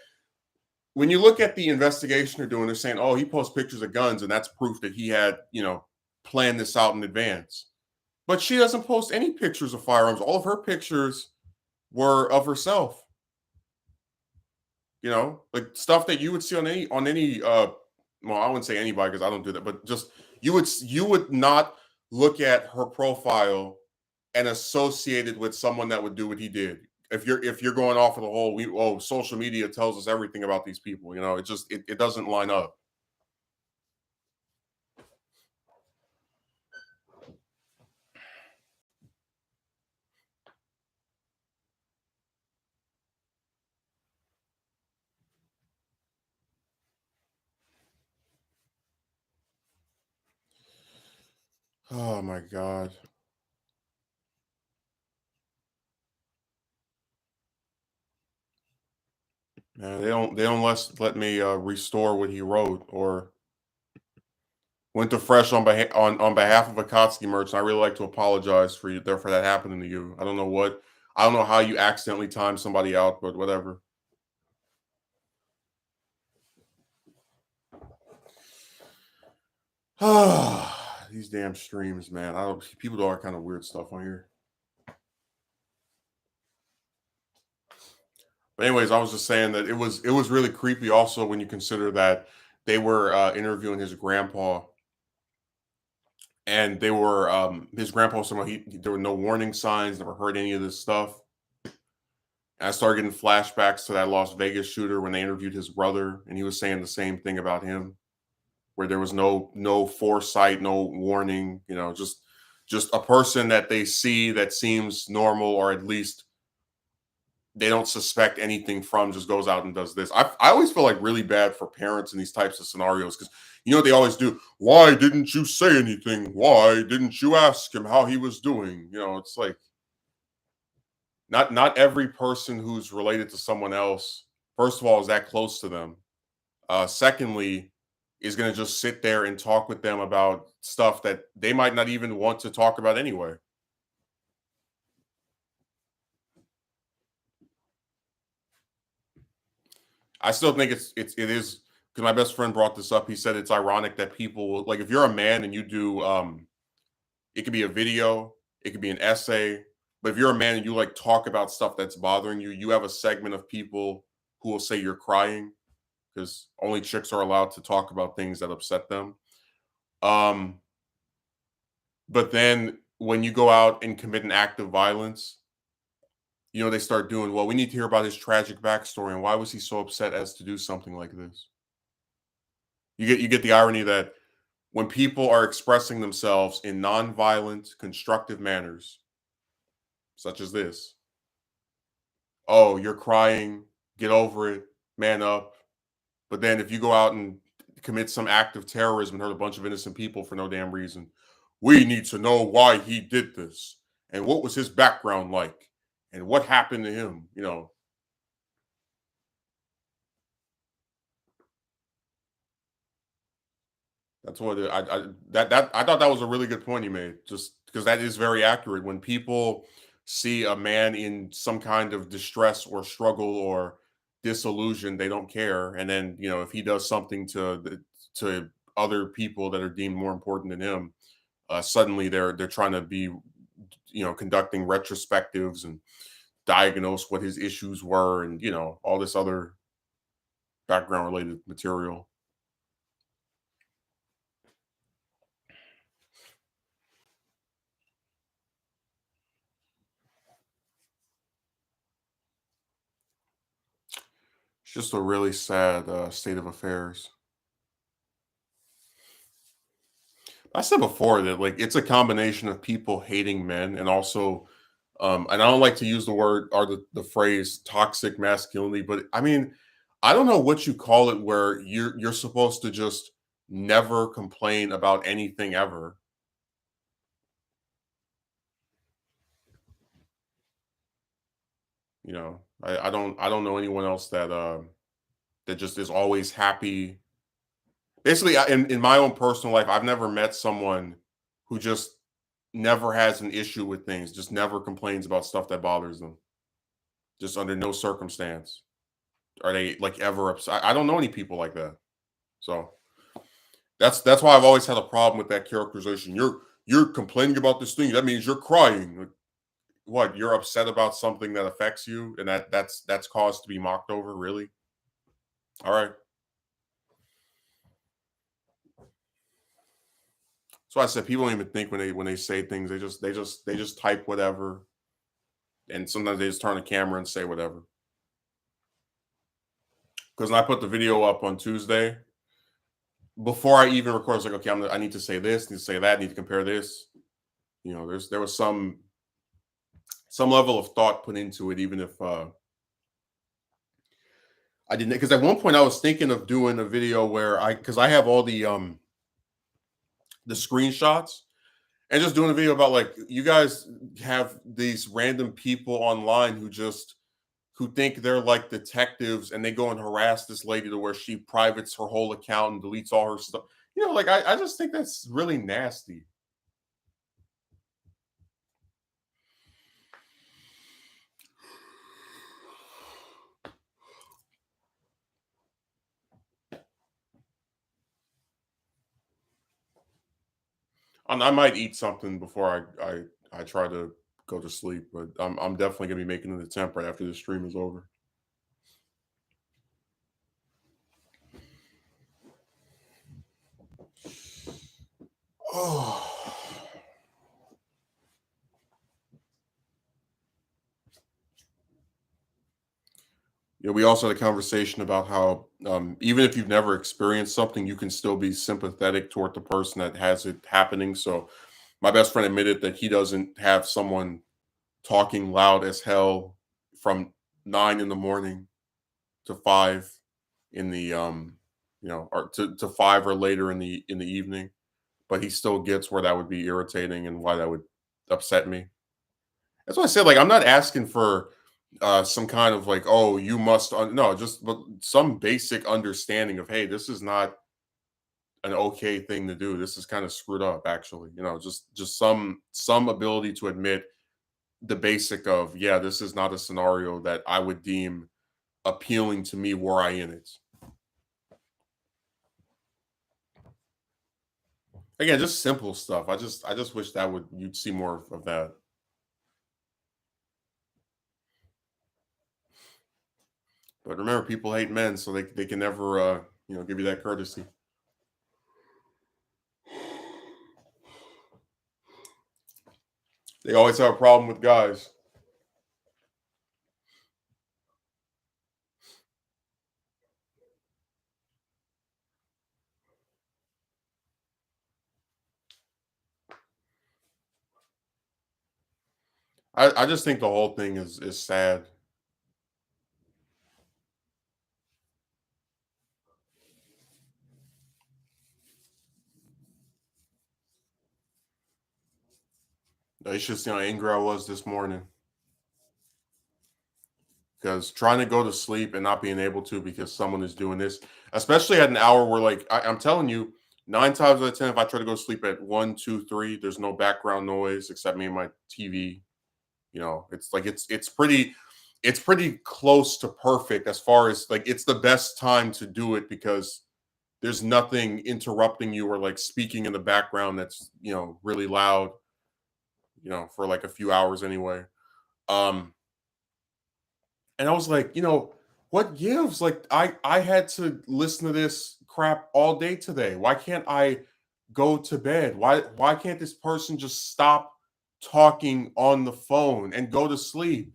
when you look at the investigation they're doing, they're saying, oh, he posts pictures of guns, and that's proof that he had, planned this out in advance. But she doesn't post any pictures of firearms. All of her pictures were of herself, like stuff that you would see on any well, I wouldn't say anybody because I don't do that, but just you would not look at her profile and associate it with someone that would do what he did. If you're going off of the whole social media tells us everything about these people, it doesn't line up. Oh my god. Man, they don't let me restore what he wrote or went to fresh on behalf of Akatsuki merchant. I really like to apologize for you there for that happening to you. I don't know how you accidentally timed somebody out, but whatever. These damn streams, man. I don't People do all kind of weird stuff on here. But anyways, I was just saying that it was really creepy also when you consider that they were interviewing his grandpa and they were his grandpa was someone there were no warning signs, never heard any of this stuff. And I started getting flashbacks to that Las Vegas shooter when they interviewed his brother, and he was saying the same thing about him, where there was no foresight, no warning, just a person that they see that seems normal, or at least they don't suspect anything from, just goes out and does this. I always feel like really bad for parents in these types of scenarios because they always do. Why didn't you say anything? Why didn't you ask him how he was doing? It's like not every person who's related to someone else, first of all, is that close to them. Secondly, is going to just sit there and talk with them about stuff that they might not even want to talk about anyway. I still think it is because my best friend brought this up. He said it's ironic that people like if you're a man and you do it could be a video, it could be an essay, but if you're a man and you like talk about stuff that's bothering you, you have a segment of people who will say you're crying because only chicks are allowed to talk about things that upset them. Um, but then when you go out and commit an act of violence, they start doing, well, we need to hear about his tragic backstory and why was he so upset as to do something like this. You get the irony that when people are expressing themselves in non-violent, constructive manners, such as this, oh, you're crying, get over it, man up. But then if you go out and commit some act of terrorism and hurt a bunch of innocent people for no damn reason, we need to know why he did this and what was his background like and what happened to him. That's what I thought that was a really good point he made. Just because that is very accurate. When people see a man in some kind of distress or struggle or disillusion, they don't care. And then if he does something to other people that are deemed more important than him, suddenly they're trying to be conducting retrospectives and diagnose what his issues were and all this other background related material. It's just a really sad state of affairs. I said before that like it's a combination of people hating men and also and I don't like to use the word or the phrase toxic masculinity, but I mean, I don't know what you call it where you're supposed to just never complain about anything ever. I don't know anyone else that just is always happy. Basically, in my own personal life, I've never met someone who just never has an issue with things, just never complains about stuff that bothers them, just under no circumstance are they like ever upset. I don't know any people like that. So that's why I've always had a problem with that characterization. You're complaining about this thing. That means you're crying. Like, what? You're upset about something that affects you, and that's cause to be mocked over. Really? All right. So I said people don't even think when they say things. They just type whatever, and sometimes they just turn the camera and say whatever. Because when I put the video up on Tuesday, before I even record, I was like, okay, I need to say this, need to say that, need to compare this. There was some level of thought put into it, even if I didn't. Because at one point I was thinking of doing a video where because I have all the screenshots and just doing a video about like you guys have these random people online who think they're like detectives and they go and harass this lady to where she privates her whole account and deletes all her stuff. Like I just think that's really nasty. I might eat something before I try to go to sleep, but I'm definitely gonna be making an attempt right after the stream is over. Oh. We also had a conversation about how even if you've never experienced something, you can still be sympathetic toward the person that has it happening. So my best friend admitted that he doesn't have someone talking loud as hell from 9 in the morning to 5 in the or to 5 or later in the evening, but he still gets where that would be irritating and why that would upset me. That's why I said like I'm not asking for some kind of like, oh, you must no, just but some basic understanding of, hey, this is not an okay thing to do. This is kind of screwed up, actually. Just some ability to admit the basic of, yeah, this is not a scenario that I would deem appealing to me were I in it. Again, just simple stuff. I just wish that would you'd see more of that. But remember, people hate men, so they can never give you that courtesy. They always have a problem with guys. I just think the whole thing is sad. It's just how angry I was this morning because trying to go to sleep and not being able to because someone is doing this, especially at an hour where, like, I'm telling you, 9 times out of 10, if I try to go to sleep at 1, 2, 3, there's no background noise except me and my TV. It's like it's pretty close to perfect as far as like it's the best time to do it because there's nothing interrupting you or like speaking in the background that's really loud, for like a few hours anyway. Um, and I was like, what gives? Like I had to listen to this crap all day today. Why can't I go to bed? Why can't this person just stop talking on the phone and go to sleep?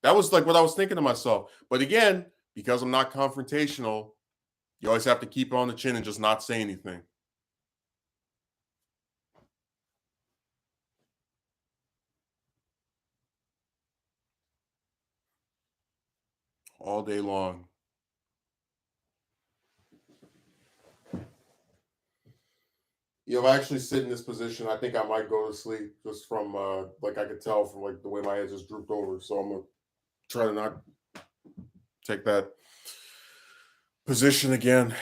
That was like what I was thinking to myself. But again, because I'm not confrontational, you always have to keep it on the chin and just not say anything all day long. If I actually sit in this position, I think I might go to sleep just from like I could tell from like the way my head just drooped over. So I'm gonna try to not take that position again.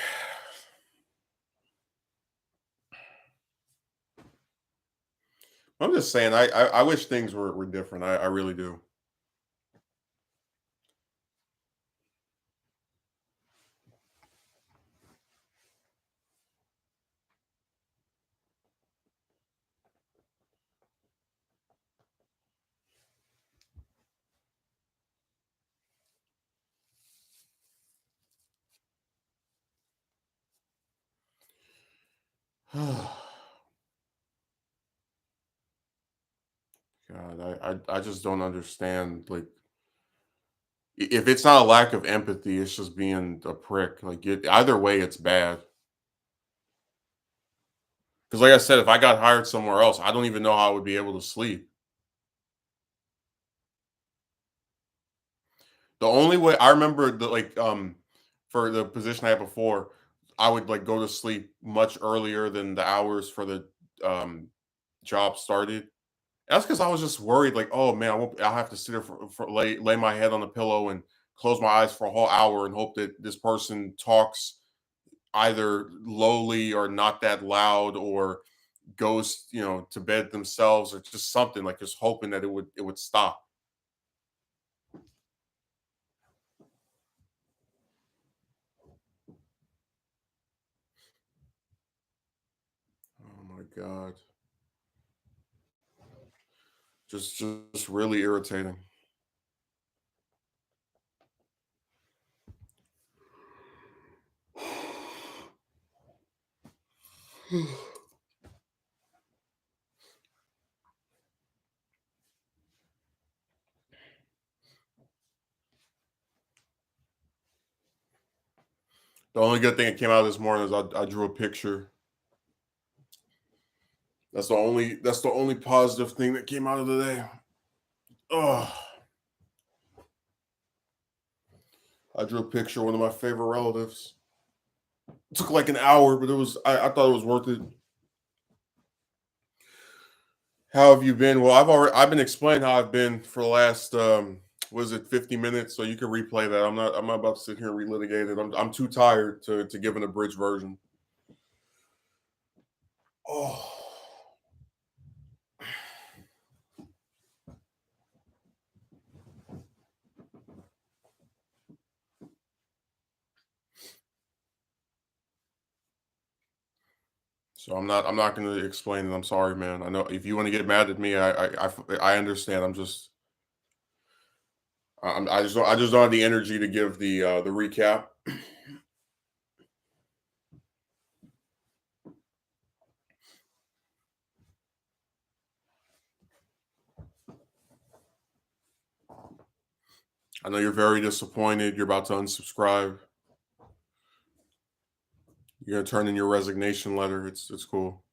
I'm just saying, I wish things were different. I really do. God, I just don't understand. Like, if it's not a lack of empathy, it's just being a prick. Like, either way, it's bad. Because, like I said, if I got hired somewhere else, I don't even know how I would be able to sleep. The only way I remember for the position I had before, I would like go to sleep much earlier than the hours for the um job started. That's because I was just worried, like, oh man, I'll have to sit there for lay my head on the pillow and close my eyes for a whole hour and hope that this person talks either lowly or not that loud or goes, to bed themselves or just something like just hoping that it would stop. Oh my god. Just really irritating. The only good thing that came out this morning is I drew a picture. That's the only positive thing that came out of the day. Oh, I drew a picture of one of my favorite relatives. It took like an hour, but I thought it was worth it. How have you been? Well, I've been explaining how I've been for the last was it 50 minutes, so you can replay that. I'm not about to sit here and relitigate it. I'm too tired to give an abridged version. Oh. So I'm not going to explain it. I'm sorry, man. I know if you want to get mad at me, I understand. I just don't have the energy to give the recap. I know you're very disappointed. You're about to unsubscribe. You're gonna turn in your resignation letter. It's cool.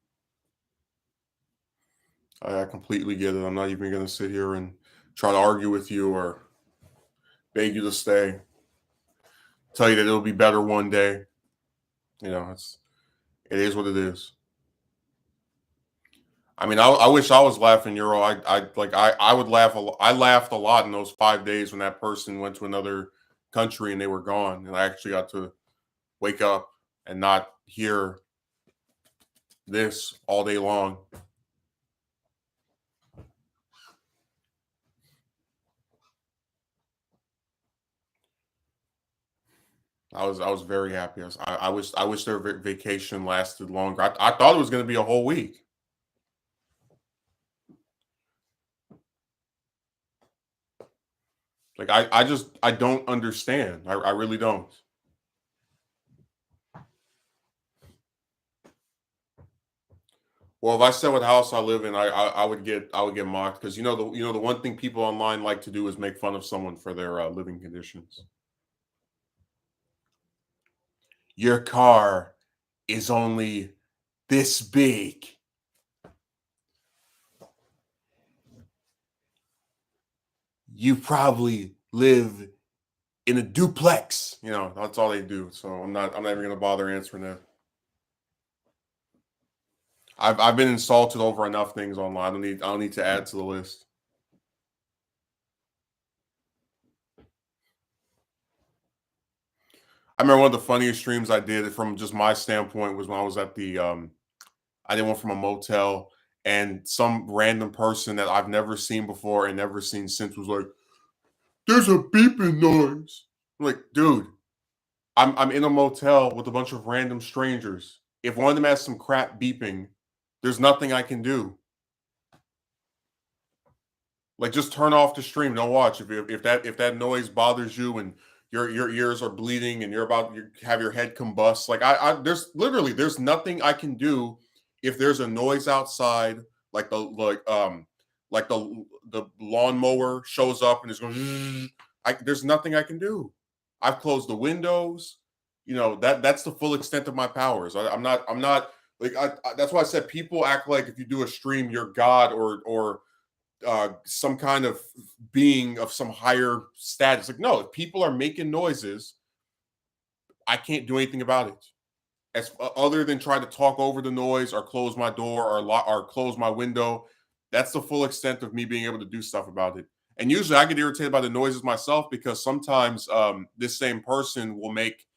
I completely get it. I'm not even gonna sit here and try to argue with you or beg you to stay. Tell you that it'll be better one day. It is what it is. I mean, I wish I was laughing, Euro. I would laugh. I laughed a lot in those 5 days when that person went to another country and they were gone, and I actually got to wake up and not hear this all day long. I was very happy. I wish their vacation lasted longer. I thought it was going to be a whole week. Like I don't understand. I really don't. Well, if I said what house I live in, I would get mocked because the one thing people online like to do is make fun of someone for their living conditions. Your car is only this big. You probably live in a duplex. That's all they do. So I'm not even gonna bother answering that. I've been insulted over enough things online. I don't need to add to the list. I remember one of the funniest streams I did from just my standpoint was when I was at I did one from a motel, and some random person that I've never seen before and never seen since was like, "There's a beeping noise." I'm like, dude, I'm in a motel with a bunch of random strangers. If one of them has some crap beeping, there's nothing I can do. Like, just turn off the stream. Don't watch. If that noise bothers you and your ears are bleeding and you're about to have your head combust, like there's nothing I can do if there's a noise outside, like the lawnmower shows up and it's going. Zzz, there's nothing I can do. I've closed the windows. That's the full extent of my powers. I'm not like that's why I said people act like if you do a stream, you're God or some kind of being of some higher status. Like, no, if people are making noises, I can't do anything about it. Other than try to talk over the noise or close my door or close my window, that's the full extent of me being able to do stuff about it. And usually, I get irritated by the noises myself because sometimes this same person will make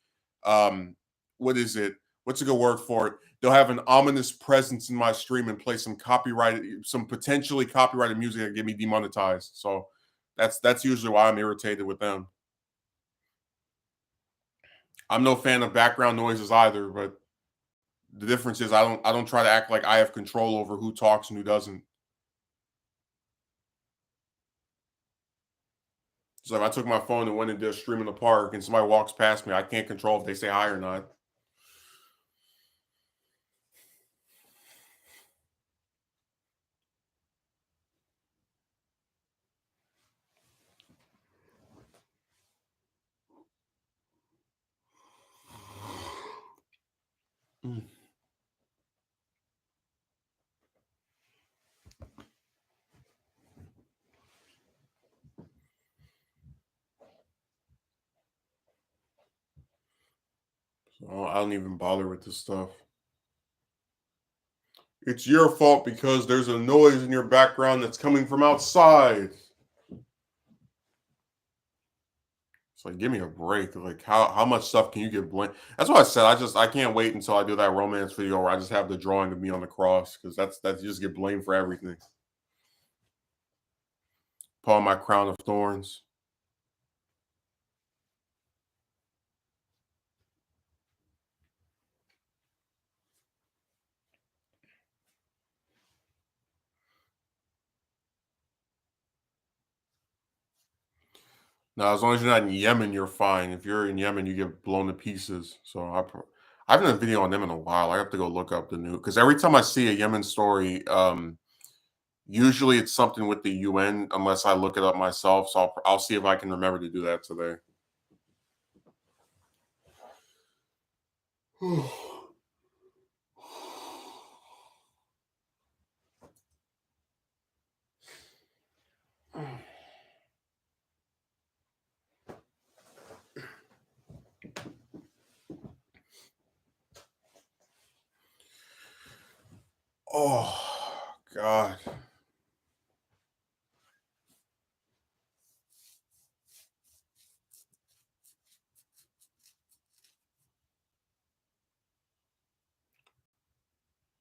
what is it? What's a good word for it? They'll have an ominous presence in my stream and play some potentially copyrighted music that get me demonetized. So that's usually why I'm irritated with them. I'm no fan of background noises either, but the difference is I don't try to act like I have control over who talks and who doesn't. So if I took my phone and went and did a stream in the park and somebody walks past me, I can't control if they say hi or not. Mm. So I don't even bother with this stuff. It's your fault because there's a noise in your background that's coming from outside. It's like, give me a break. Like, how much stuff can you get blamed? That's why I said I can't wait until I do that romance video where I just have the drawing of me on the cross because that's you just get blamed for everything. Put on my crown of thorns. Now, as long as you're not in Yemen, you're fine. If you're in Yemen, you get blown to pieces. So I haven't done a video on them in a while. I have to go look up the new because every time I see a Yemen story, usually it's something with the UN, unless I look it up myself. So I'll see if I can remember to do that today. Oh God.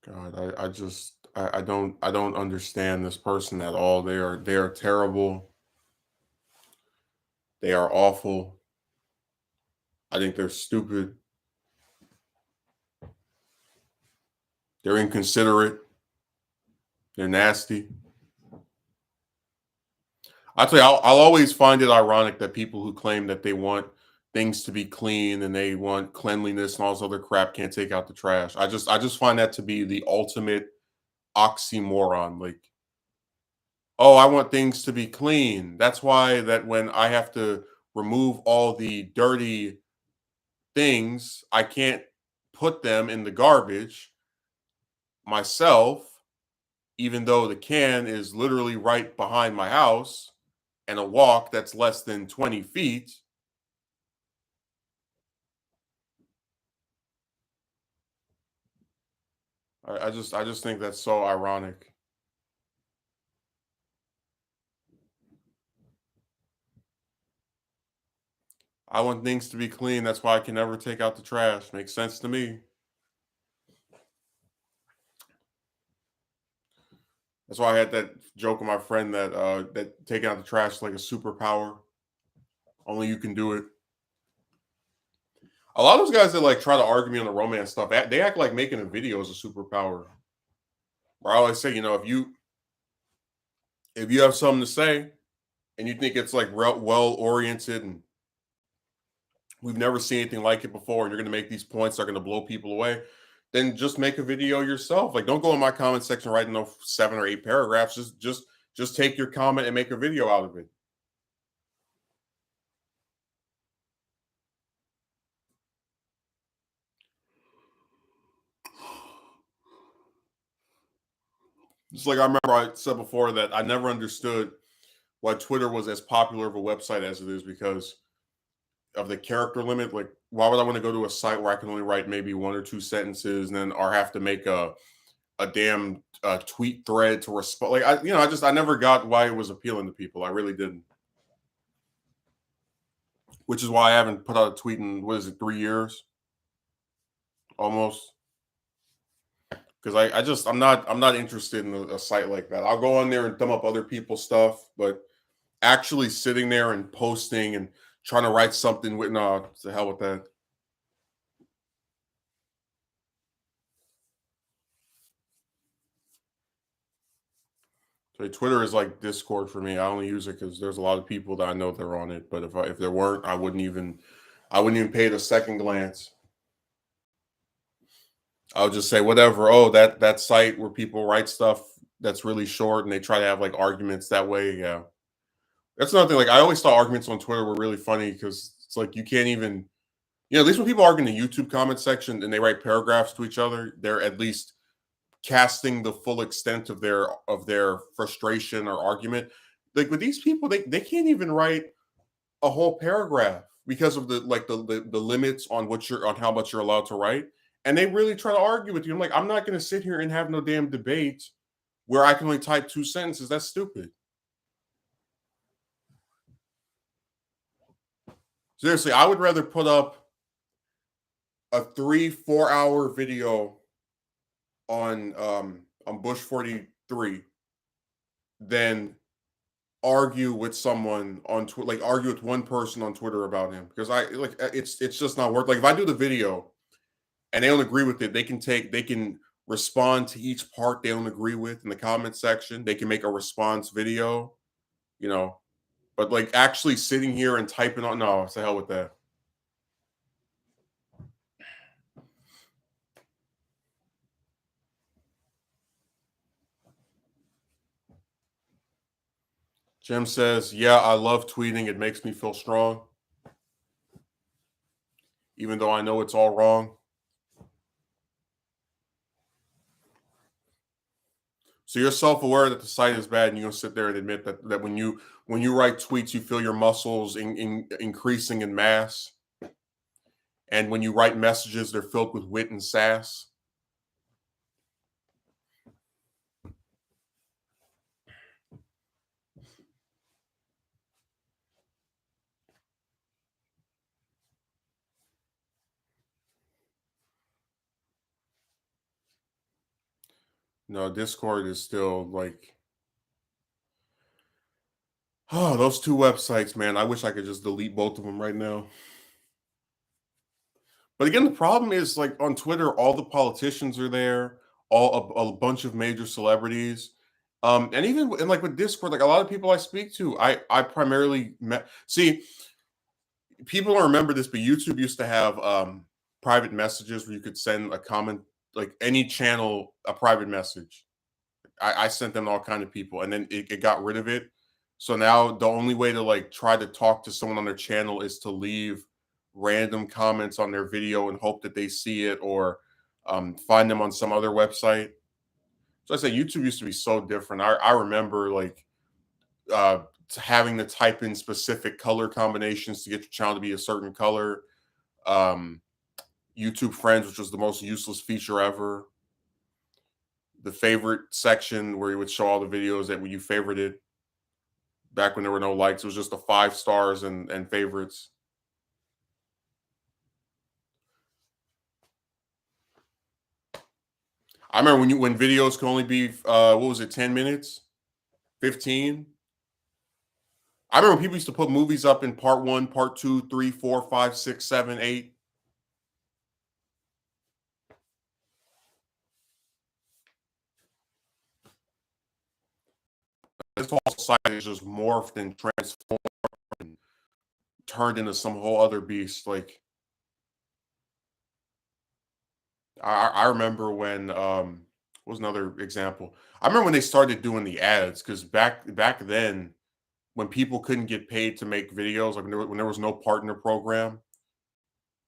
God, I don't understand this person at all. They are terrible. They are awful. I think they're stupid. They're inconsiderate. They're nasty. I tell you, I'll always find it ironic that people who claim that they want things to be clean and they want cleanliness and all this other crap can't take out the trash. I just find that to be the ultimate oxymoron. Like, oh, I want things to be clean. That's why that when I have to remove all the dirty things, I can't put them in the garbage myself, even though the can is literally right behind my house and a walk that's less than 20 feet. I just think that's so ironic. I want things to be clean. That's why I can never take out the trash. Makes sense to me. That's why I had that joke with my friend that that taking out the trash is like a superpower. Only you can do it. A lot of those guys that like try to argue me on the romance stuff, they act like making a video is a superpower. Where I always say, you know, if you have something to say and you think it's like well oriented and we've never seen anything like it before, and you're going to make these points that are going to blow people away, then just make a video yourself. Like, don't go in my comment section writing no 7 or 8 paragraphs. Just take your comment and make a video out of it. Just like I remember I said before that I never understood why Twitter was as popular of a website as it is because of the character limit. Like, why would I want to go to a site where I can only write maybe 1 or 2 sentences and then or have to make a damn tweet thread to respond? Like, I never got why it was appealing to people. I really didn't. Which is why I haven't put out a tweet in what is it, 3 years almost. Because I'm not interested in a site like that. I'll go on there and thumb up other people's stuff, but actually sitting there and posting and trying to write something with no, to hell with that. So Twitter is like Discord for me. I only use it because there's a lot of people that I know that are on it. But if there weren't, I wouldn't even pay it a second glance. I would just say whatever. Oh, that site where people write stuff that's really short and they try to have like arguments that way. Yeah, that's another thing. Like I always thought arguments on Twitter were really funny because it's like you can't even, at least when people argue in the YouTube comment section and they write paragraphs to each other, they're at least casting the full extent of their frustration or argument. Like with these people, they can't even write a whole paragraph because of the limits on on how much you're allowed to write. And they really try to argue with you. I'm like, I'm not gonna sit here and have no damn debate where I can only type 2 sentences. That's stupid. Seriously, I would rather put up a 3-4 hour video on Bush 43 than argue with someone on Twitter, like argue with one person on Twitter about him because it's just not worth. Like if I do the video and they don't agree with it, they can respond to each part they don't agree with in the comment section. They can make a response video, you know. But like actually sitting here and typing on, no, to hell with that. Jim says, "Yeah, I love tweeting. It makes me feel strong, even though I know it's all wrong." So you're self-aware that the site is bad, and you're gonna sit there and admit that when you write tweets, you feel your muscles increasing in mass, and when you write messages, they're filled with wit and sass. No, Discord is still like, oh, those two websites, man. I wish I could just delete both of them right now. But again, the problem is like on Twitter, all the politicians are there, a bunch of major celebrities. And even and like with Discord, like a lot of people I speak to, I primarily met see people don't remember this, but YouTube used to have private messages where you could send a comment, like any channel, a private message. I sent them to all kind of people, and then it got rid of it. So now the only way to like try to talk to someone on their channel is to leave random comments on their video and hope that they see it, or find them on some other website. So I say YouTube used to be so different. I remember like uh, having to type in specific color combinations to get your channel to be a certain color. Um, YouTube Friends, which was the most useless feature ever. The favorite section where you would show all the videos that you favorited back when there were no likes. It was just the 5 stars and favorites. I remember when videos could only be what was it, 10 minutes, 15. I remember people used to put movies up in part one, part two, three, four, five, six, seven, eight. This whole site is just morphed and transformed and turned into some whole other beast. Like I remember when what was another example? I remember when they started doing the ads, because back then when people couldn't get paid to make videos, like when there was no partner program,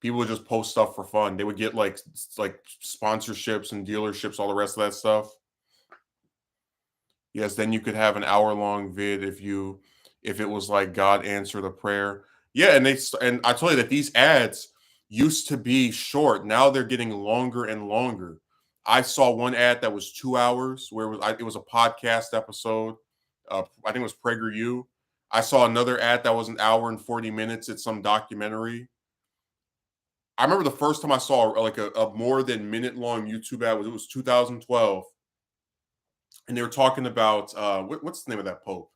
people would just post stuff for fun. They would get like sponsorships and dealerships, all the rest of that stuff. Yes, then you could have an hour-long vid if it was like God answered a prayer. Yeah, and I told you that these ads used to be short. Now they're getting longer and longer. I saw one ad that was 2 hours, where it was a podcast episode. I think it was PragerU. I saw another ad that was an hour and 40 minutes. It's some documentary. I remember the first time I saw like a more than minute long YouTube ad was 2012, and they were talking about what's the name of that pope,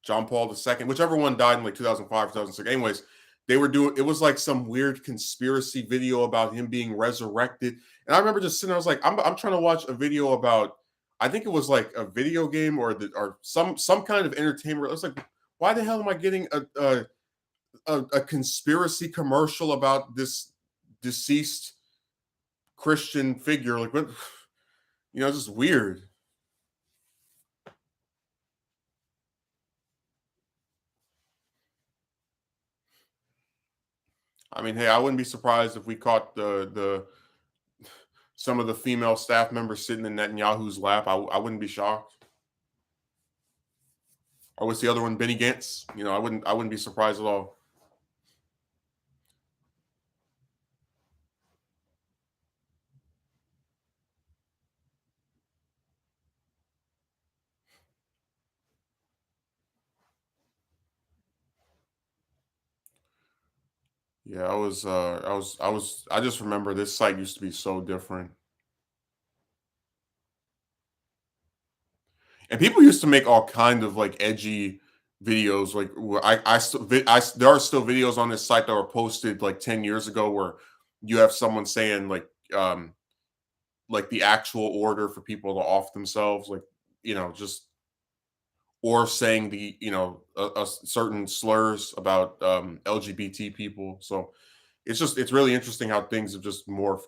John Paul II, whichever one died in like 2005, 2006. Anyways, they were doing it was like some weird conspiracy video about him being resurrected, and I remember just sitting there. I was like, I'm trying to watch a video about. I think it was like a video game or some kind of entertainment. I was like, why the hell am I getting a conspiracy commercial about this deceased Christian figure? Like what? It's just weird. I mean, hey, I wouldn't be surprised if we caught the some of the female staff members sitting in Netanyahu's lap. I wouldn't be shocked. Or was the other one Benny Gantz? I wouldn't be surprised at all. Yeah, I just remember this site used to be so different. And people used to make all kind of like edgy videos. Like there are still videos on this site that were posted like 10 years ago where you have someone saying like the actual order for people to off themselves, like just or saying certain slurs about LGBT people. So it's really interesting how things have just morphed.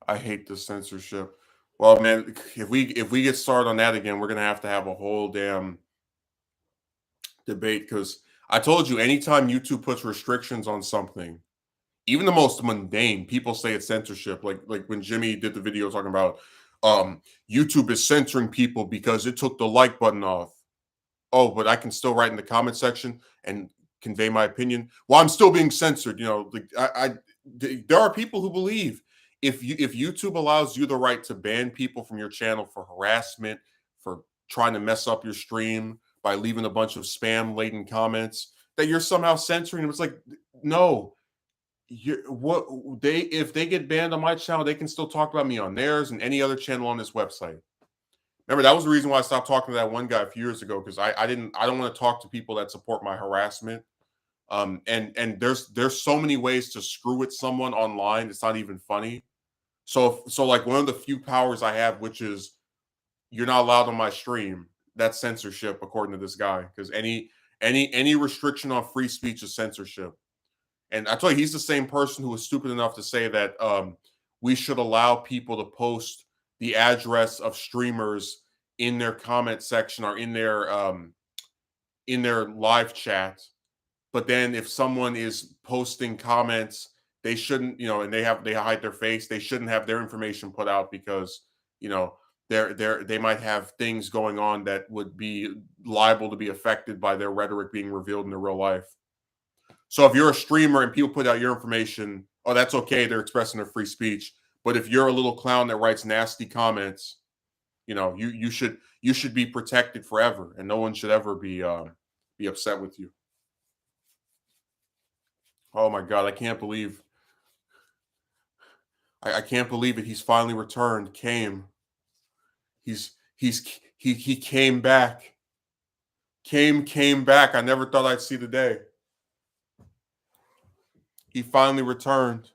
I hate the censorship. Well, man, if we get started on that again, we're gonna have a whole damn debate because I told you anytime YouTube puts restrictions on something, even the most mundane, people say it's censorship. Like when Jimmy did the video talking about YouTube is censoring people because it took the like button off. Oh, but I can still write in the comment section and convey my opinion. Well, I'm still being censored. Like there are people who believe if YouTube allows you the right to ban people from your channel for harassment, for trying to mess up your stream by leaving a bunch of spam laden comments, that you're somehow censoring them. It's like, no, what they if they get banned on my channel, they can still talk about me on theirs and any other channel on this website. Remember, that was the reason why I stopped talking to that one guy a few years ago because I don't want to talk to people that support my harassment. And there's so many ways to screw with someone online. It's not even funny. So like one of the few powers I have, which is you're not allowed on my stream. That's censorship, according to this guy. Because any restriction on free speech is censorship. And I tell you, he's the same person who was stupid enough to say that we should allow people to post the address of streamers in their comment section or in their live chat. But then if someone is posting comments, they shouldn't, and they hide their face. They shouldn't have their information put out because they might have things going on that would be liable to be affected by their rhetoric being revealed in their real life. So if you're a streamer and people put out your information, oh, that's okay. They're expressing their free speech. But if you're a little clown that writes nasty comments, you should be protected forever, and no one should ever be upset with you. Oh my god, I can't believe it. He's finally returned. He came back. Came back. I never thought I'd see the day. He finally returned.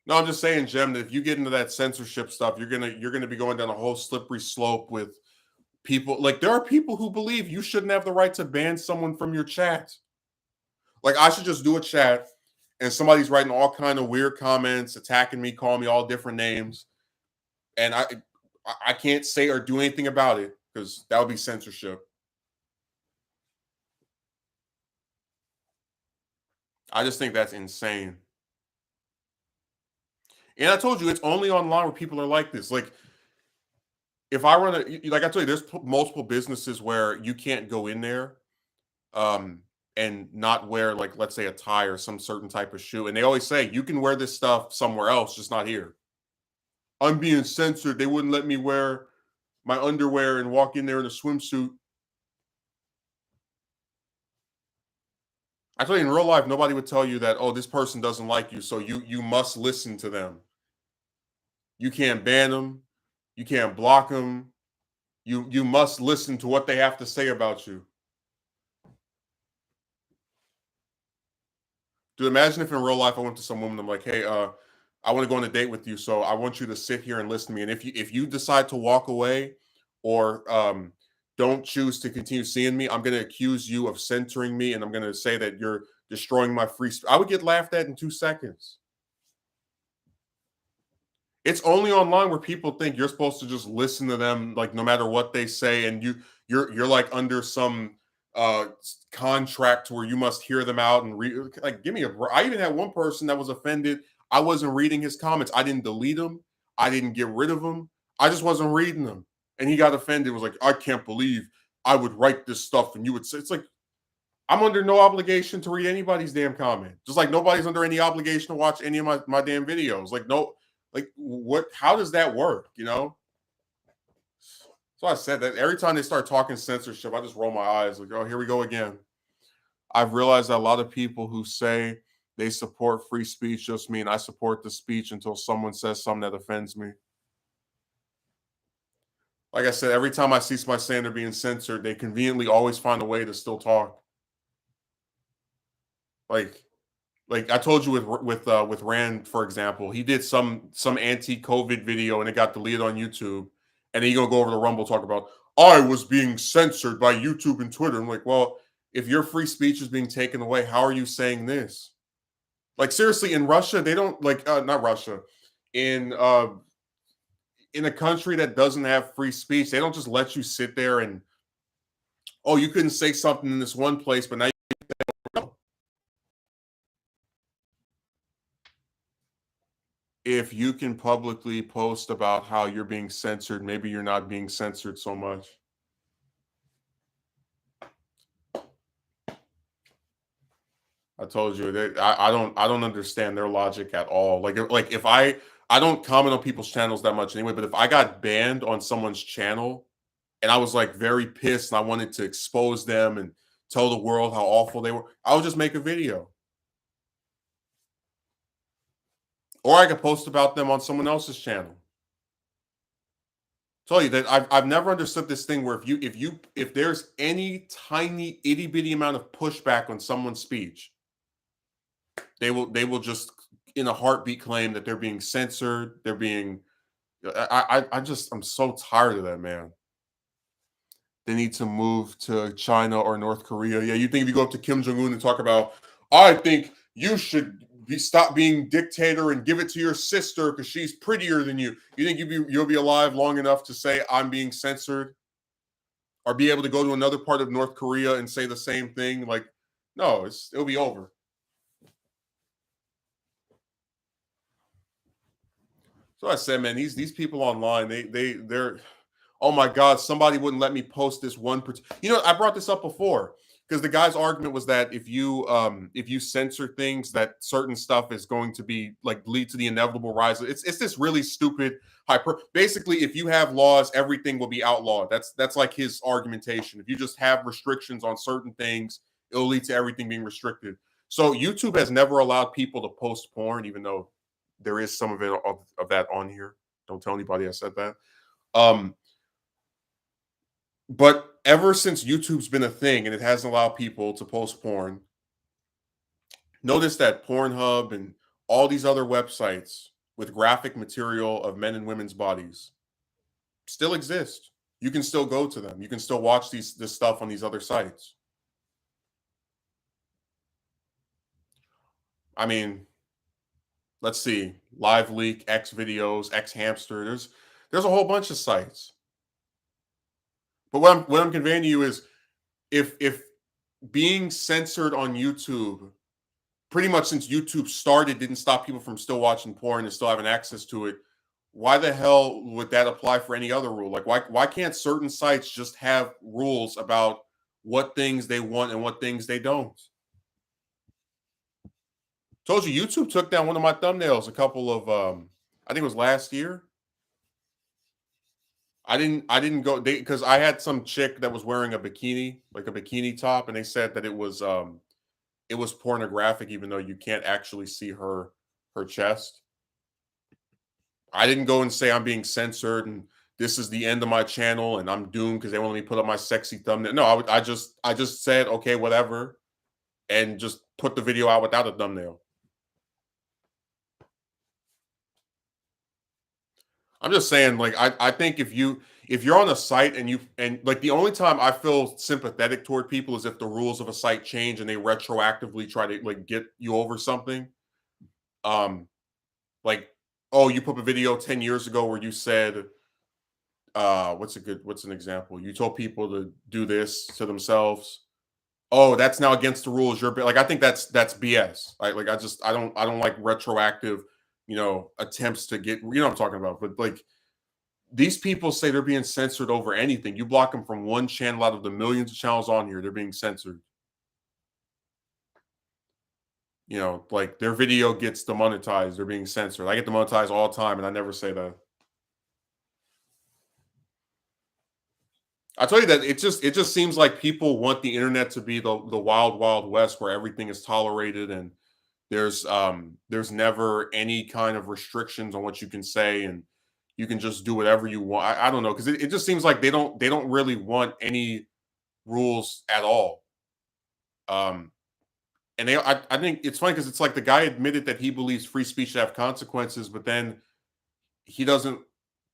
No, I'm just saying, Jem, that if you get into that censorship stuff, you're gonna be going down a whole slippery slope with people. Like there are people who believe you shouldn't have the right to ban someone from your chat. Like I should just do a chat and somebody's writing all kind of weird comments, attacking me, calling me all different names, and I can't say or do anything about it because that would be censorship. I just think that's insane. And I told you, it's only online where people are like this. Like if I run like I told you, there's multiple businesses where you can't go in there um and not wear, like, let's say a tie or some certain type of shoe, and they always say you can wear this stuff somewhere else, just not here. I'm being censored. They wouldn't let me wear my underwear and walk in there in a swimsuit. I tell you, in real life, nobody would tell you that, oh, this person doesn't like you, so you must listen to them. You can't ban them, you can't block them. You must listen to what they have to say about you. Dude, imagine if in real life I went to some woman, I'm like, hey, I want to go on a date with you, so I want you to sit here and listen to me. And if you decide to walk away or don't choose to continue seeing me, I'm going to accuse you of censoring me, and I'm going to say that you're destroying my free. I would get laughed at in 2 seconds. It's only online where people think you're supposed to just listen to them, like no matter what they say, and you're like under some contract where you must hear them out and read. Like, give me a break. I even had one person that was offended. I wasn't reading his comments. I didn't delete them. I didn't get rid of them. I just wasn't reading them, and he got offended. Was like, I can't believe I would write this stuff, and you would say, it's like, I'm under no obligation to read anybody's damn comment. Just like nobody's under any obligation to watch any of my damn videos. Like, no, like what, how does that work? So I said that every time they start talking censorship, I just roll my eyes like, oh, here we go again. I've realized that a lot of people who say they support free speech just mean I support the speech until someone says something that offends me. Like I said, every time I see somebody saying they're being censored, they conveniently always find a way to still talk. Like, Like I told you with Rand, for example, he did some anti-COVID video and it got deleted on YouTube. And then you gonna go over to Rumble talk about I was being censored by YouTube and Twitter. I'm like, well, if your free speech is being taken away, how are you saying this? Like seriously, in Russia, they don't like not Russia. In a country that doesn't have free speech, they don't just let you sit there and oh, you couldn't say something in this one place, but now you if you can publicly post about how you're being censored, maybe you're not being censored so much. I told you that I don't understand their logic at all. Like if I don't comment on people's channels that much anyway, but if I got banned on someone's channel and I was like very pissed and I wanted to expose them and tell the world how awful they were, I would just make a video. Or I could post about them on someone else's channel. Tell you that I've never understood this thing where if there's any tiny itty bitty amount of pushback on someone's speech, they will just in a heartbeat claim that they're being censored. They're being I'm so tired of that, man. They need to move to China or North Korea. Yeah, you think if you go up to Kim Jong Un and talk about, I think you should stop being dictator and give it to your sister because she's prettier than you. You think you'll be alive long enough to say I'm being censored, or be able to go to another part of North Korea and say the same thing? Like, no, it'll be over. So I said, man, these people online, they're oh my God, somebody wouldn't let me post this one. I brought this up before because the guy's argument was that if you censor things, that certain stuff is going to be like lead to the inevitable rise. It's this really stupid hyper. Basically, if you have laws, everything will be outlawed. That's like his argumentation. If you just have restrictions on certain things, it'll lead to everything being restricted. So YouTube has never allowed people to post porn, even though there is some of it of that on here. Don't tell anybody I said that. Um, but ever since YouTube's been a thing and it hasn't allowed people to post porn, notice that Pornhub and all these other websites with graphic material of men and women's bodies still exist. You can still go to them. You can still watch this stuff on these other sites. I mean, let's see, Live Leak, X Videos, X Hamster. There's a whole bunch of sites. But what I'm conveying to you is if being censored on YouTube, pretty much since YouTube started, didn't stop people from still watching porn and still having access to it, why the hell would that apply for any other rule? Like why can't certain sites just have rules about what things they want and what things they don't? Told you YouTube took down one of my thumbnails a couple of I think it was last year. I didn't go because I had some chick that was wearing a bikini, like a bikini top, and they said that it was pornographic, even though you can't actually see her chest. I didn't go and say I'm being censored and this is the end of my channel and I'm doomed because they want me to put up my sexy thumbnail. No, I just said okay, whatever, and just put the video out without a thumbnail. I'm just saying, like, I think if you're on a site and like the only time I feel sympathetic toward people is if the rules of a site change and they retroactively try to like get you over something. Um, like, oh, you put up a video 10 years ago where you said, what's an example? You told people to do this to themselves. Oh, that's now against the rules. Like, I think that's BS. I don't like retroactive, attempts to get, what I'm talking about. But like these people say they're being censored over anything. You block them from one channel out of the millions of channels on here, they're being censored. Like their video gets demonetized, they're being censored. I get demonetized all the time, and I never say that. I tell you that it just seems like people want the internet to be the wild wild west where everything is tolerated and there's never any kind of restrictions on what you can say and you can just do whatever you want. I don't know because it just seems like they don't really want any rules at all. Um, And I think it's funny because it's like the guy admitted that he believes free speech should have consequences, but then he doesn't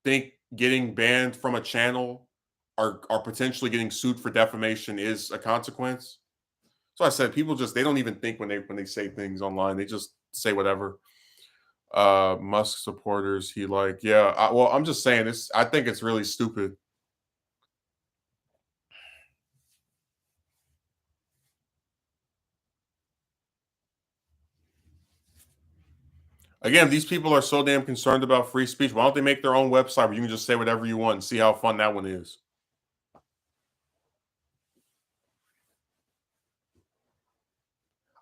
think getting banned from a channel or potentially getting sued for defamation is a consequence. So I said people just they don't even think when they say things online. They just say whatever. Musk supporters, he like, yeah. Well, I'm just saying this. I think it's really stupid. Again, if these people are so damn concerned about free speech, why don't they make their own website where you can just say whatever you want and see how fun that one is?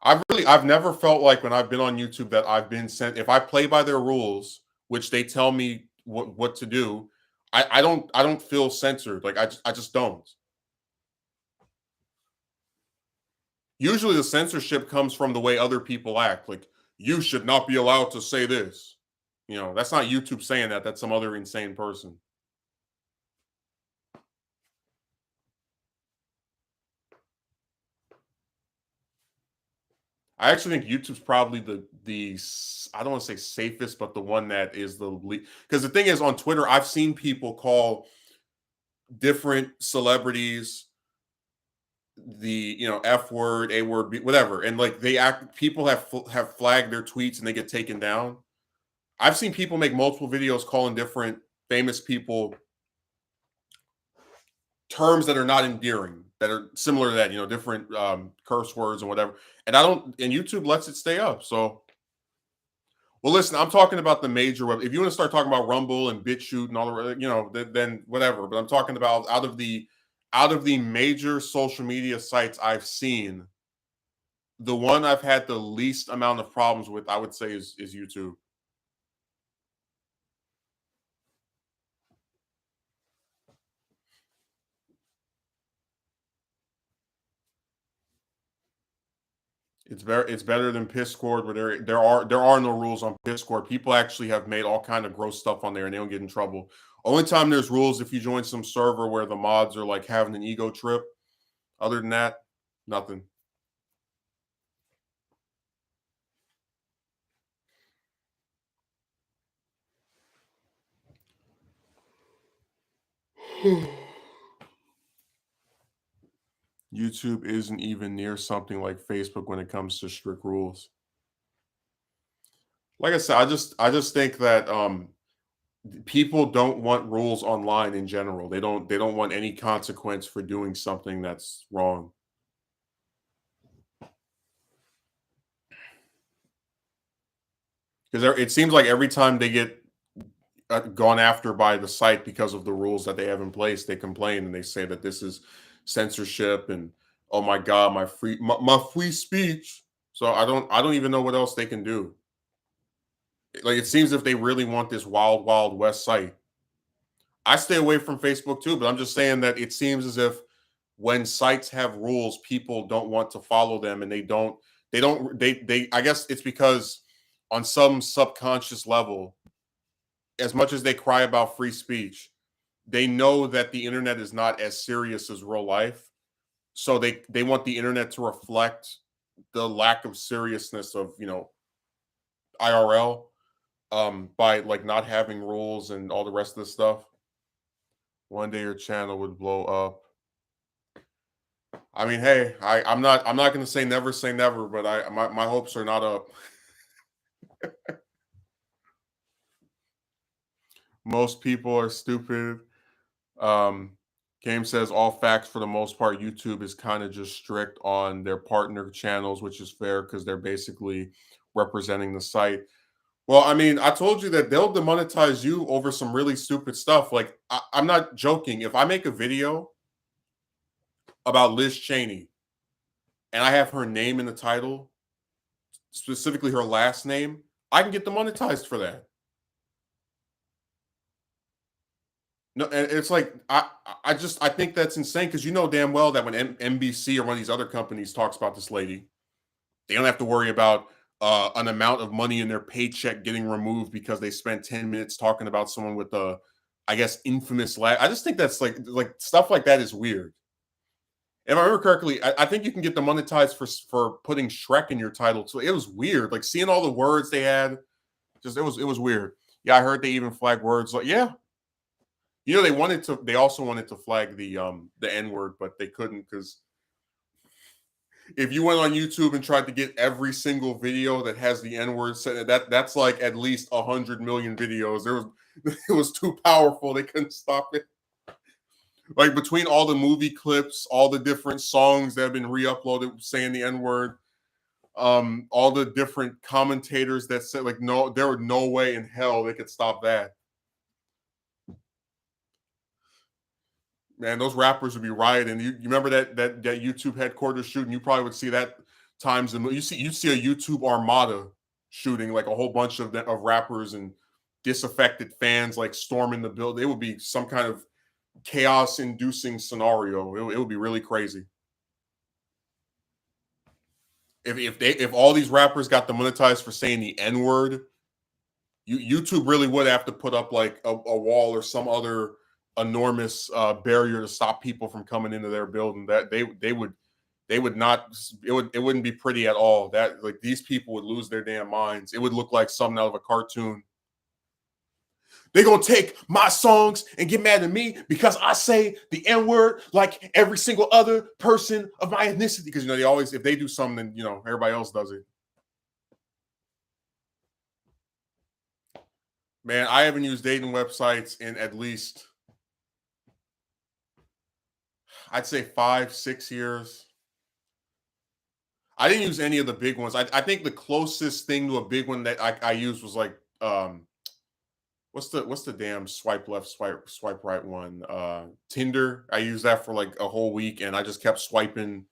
I've never felt like when I've been on YouTube that I've been sent if I play by their rules, which they tell me what to do, I don't feel censored. Like I just don't. Usually the censorship comes from the way other people act. Like you should not be allowed to say this. You know, that's not YouTube saying that. That's some other insane person. I actually think YouTube's probably I don't want to say safest, but the one that is the because the thing is on Twitter, I've seen people call different celebrities the F word, A word, whatever, and like they act. People have flagged their tweets and they get taken down. I've seen people make multiple videos calling different famous people terms that are not endearing, that are similar to that, different curse words and whatever. And I don't, and YouTube lets it stay up. So, well, listen, I'm talking about the major web. If you want to start talking about Rumble and BitChute and all the, then whatever. But I'm talking about out of the major social media sites I've seen, the one I've had the least amount of problems with, I would say, is YouTube. It's better than Discord, where there are no rules on Discord. People actually have made all kind of gross stuff on there, and they don't get in trouble. Only time there's rules if you join some server where the mods are like having an ego trip. Other than that, nothing. YouTube isn't even near something like Facebook when it comes to strict rules. Like I said, I just think that people don't want rules online in general. They don't want any consequence for doing something that's wrong. Because it seems like every time they get gone after by the site because of the rules that they have in place, they complain and they say that this is censorship and oh my god, my free speech. So I don't even know what else they can do. Like it seems if they really want this wild wild west site. I stay away from Facebook too, but I'm just saying that it seems as if when sites have rules, people don't want to follow them and they I guess it's because on some subconscious level, as much as they cry about free speech, they know that the internet is not as serious as real life. So they want the internet to reflect the lack of seriousness of, IRL by like not having rules and all the rest of the stuff. One day your channel would blow up. I mean, hey, I'm not gonna say never, but my hopes are not up. Most people are stupid. Um, Game says all facts for the most part. YouTube is kind of just strict on their partner channels, which is fair because they're basically representing the site. Well, I mean, I told you that they'll demonetize you over some really stupid stuff. Like, I'm not joking. If I make a video about Liz Cheney and I have her name in the title, specifically her last name, I can get demonetized for that. No, and it's like I think that's insane because you know damn well that when NBC or one of these other companies talks about this lady, they don't have to worry about an amount of money in their paycheck getting removed because they spent 10 minutes talking about someone with a, I guess, infamous I just think that's like stuff like that is weird. If I remember correctly, I think you can get demonetized for putting Shrek in your title. So it was weird, like seeing all the words they had. Just it was weird. Yeah, I heard they even flag words like yeah. They also wanted to flag the N word, but they couldn't because if you went on YouTube and tried to get every single video that has the N word said that's like at least 100 million videos. There was it was too powerful. They couldn't stop it. Like between all the movie clips, all the different songs that have been re-uploaded saying the N word, all the different commentators that said like no, there were no way in hell they could stop that. Man, those rappers would be rioting. You remember that YouTube headquarters shooting? You probably would see that times. And you see a YouTube armada shooting like a whole bunch of rappers and disaffected fans like storming the building. It would be some kind of chaos inducing scenario. It would be really crazy. If all these rappers got demonetized for saying the N word, YouTube really would have to put up like a wall or some other enormous barrier to stop people from coming into their building. That they would not it wouldn't be pretty at all. That like these people would lose their damn minds. It would look like something out of a cartoon. They're gonna take my songs and get mad at me because I say the N word like every single other person of my ethnicity. Because they always, if they do something, then everybody else does it. Man, I haven't used dating websites in at least I'd say 5, 6 years. I didn't use any of the big ones. I think the closest thing to a big one that I used was like what's the damn swipe left, swipe right one? Tinder. I used that for like a whole week and I just kept swiping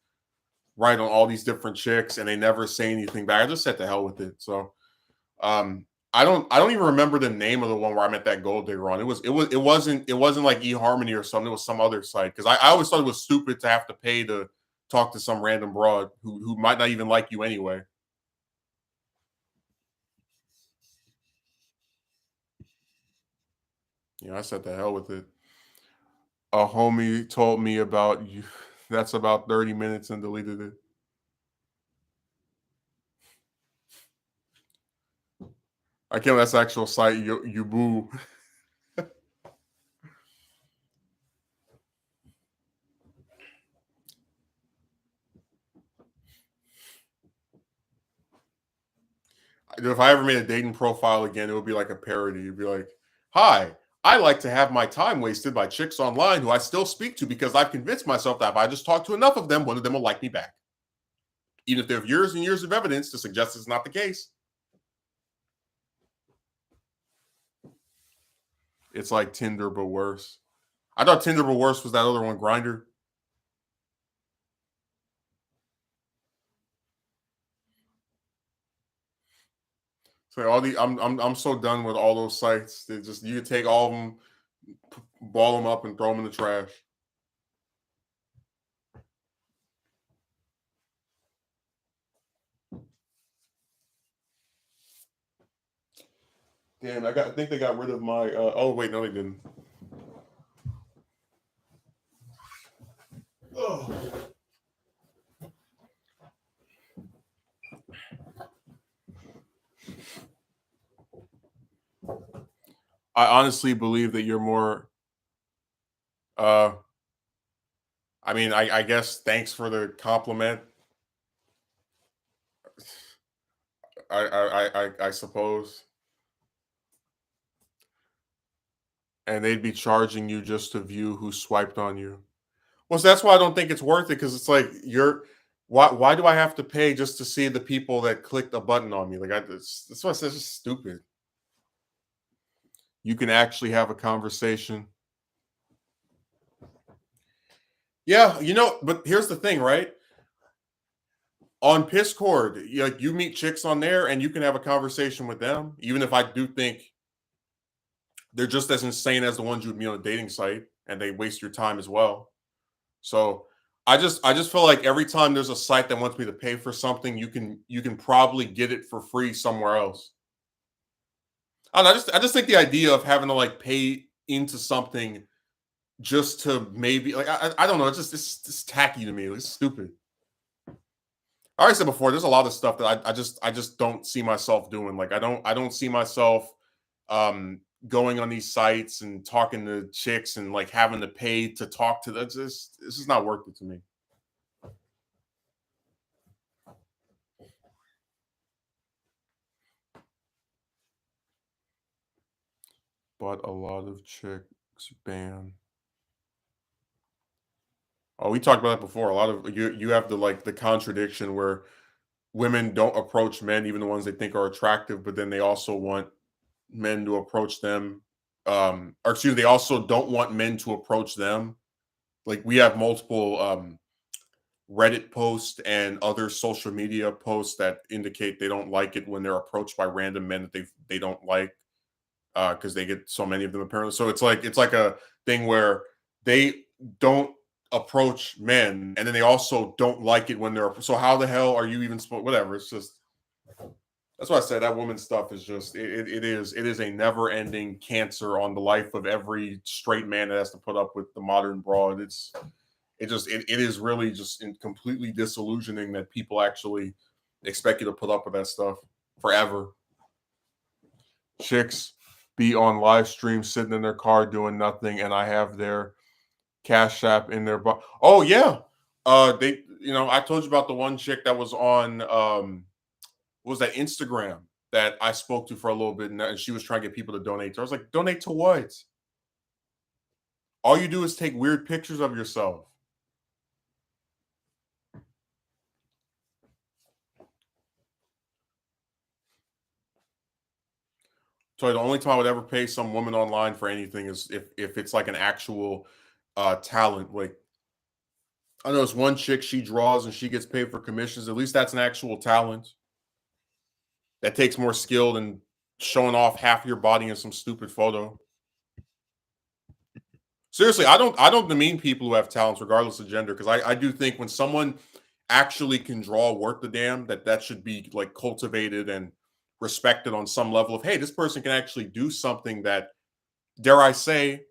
right on all these different chicks and they never say anything back. I just said to hell with it. So I don't even remember the name of the one where I met that gold digger on. It wasn't like eHarmony or something. It was some other site because I always thought it was stupid to have to pay to talk to some random broad who might not even like you anyway. I said the hell with it. A homie told me about you. That's about 30 minutes and deleted it. I can't. That's actual site. You boo. If I ever made a dating profile again, it would be like a parody. It'd be like, "Hi, I like to have my time wasted by chicks online who I still speak to because I've convinced myself that if I just talk to enough of them, one of them will like me back, even if they have years and years of evidence to suggest it's not the case." It's like Tinder but worse. I thought Tinder but worse was that other one, Grinder. So I'm so done with all those sites. They just you can take all of them, ball them up, and throw them in the trash. Damn, I think they got rid of my. Oh wait, no, they didn't. Oh. I honestly believe that you're more. Uh, I mean, I guess thanks for the compliment. I suppose, and they'd be charging you just to view who swiped on you. Well, so that's why I don't think it's worth it because it's like you're. Why do I have to pay just to see the people that clicked a button on me? Like that's why I said it's just stupid. You can actually have a conversation. Yeah, but here's the thing, right? On Piscord, you meet chicks on there and you can have a conversation with them, even if I do think they're just as insane as the ones you'd meet on a dating site and they waste your time as well. So I just feel like every time there's a site that wants me to pay for something, you can probably get it for free somewhere else. I don't know, I just think the idea of having to like pay into something just to maybe like I don't know. It's tacky to me. It's stupid. I already said before, there's a lot of stuff that I just don't see myself doing. Like I don't see myself going on these sites and talking to chicks and like having to pay to talk to them. Just this is not worth it to me. But a lot of chicks ban. Oh, we talked about that before. A lot of you have the like the contradiction where women don't approach men, even the ones they think are attractive, but then they also want men to approach them. Or excuse me, they also don't want men to approach them. Like we have multiple Reddit posts and other social media posts that indicate they don't like it when they're approached by random men that they don't like because they get so many of them apparently. So it's like a thing where they don't approach men, and then they also don't like it when they're. So how the hell are you even supposed? Whatever. It's just that's why I said that woman stuff is just it is a never ending cancer on the life of every straight man that has to put up with the modern broad. It is really just completely disillusioning that people actually expect you to put up with that stuff forever. Chicks be on live stream sitting in their car doing nothing, and I have their cash app in their oh yeah. They I told you about the one chick that was on what was that Instagram that I spoke to for a little bit, and she was trying to get people to donate to her. I was like, donate to what? All you do is take weird pictures of yourself. So the only time I would ever pay some woman online for anything is if it's like an actual talent. Like I know this one chick, she draws and she gets paid for commissions. At least that's an actual talent. That takes more skill than showing off half your body in some stupid photo. Seriously, I don't demean people who have talents regardless of gender because I do think when someone actually can draw worth the damn that should be like cultivated and respected on some level of hey, this person can actually do something that dare I say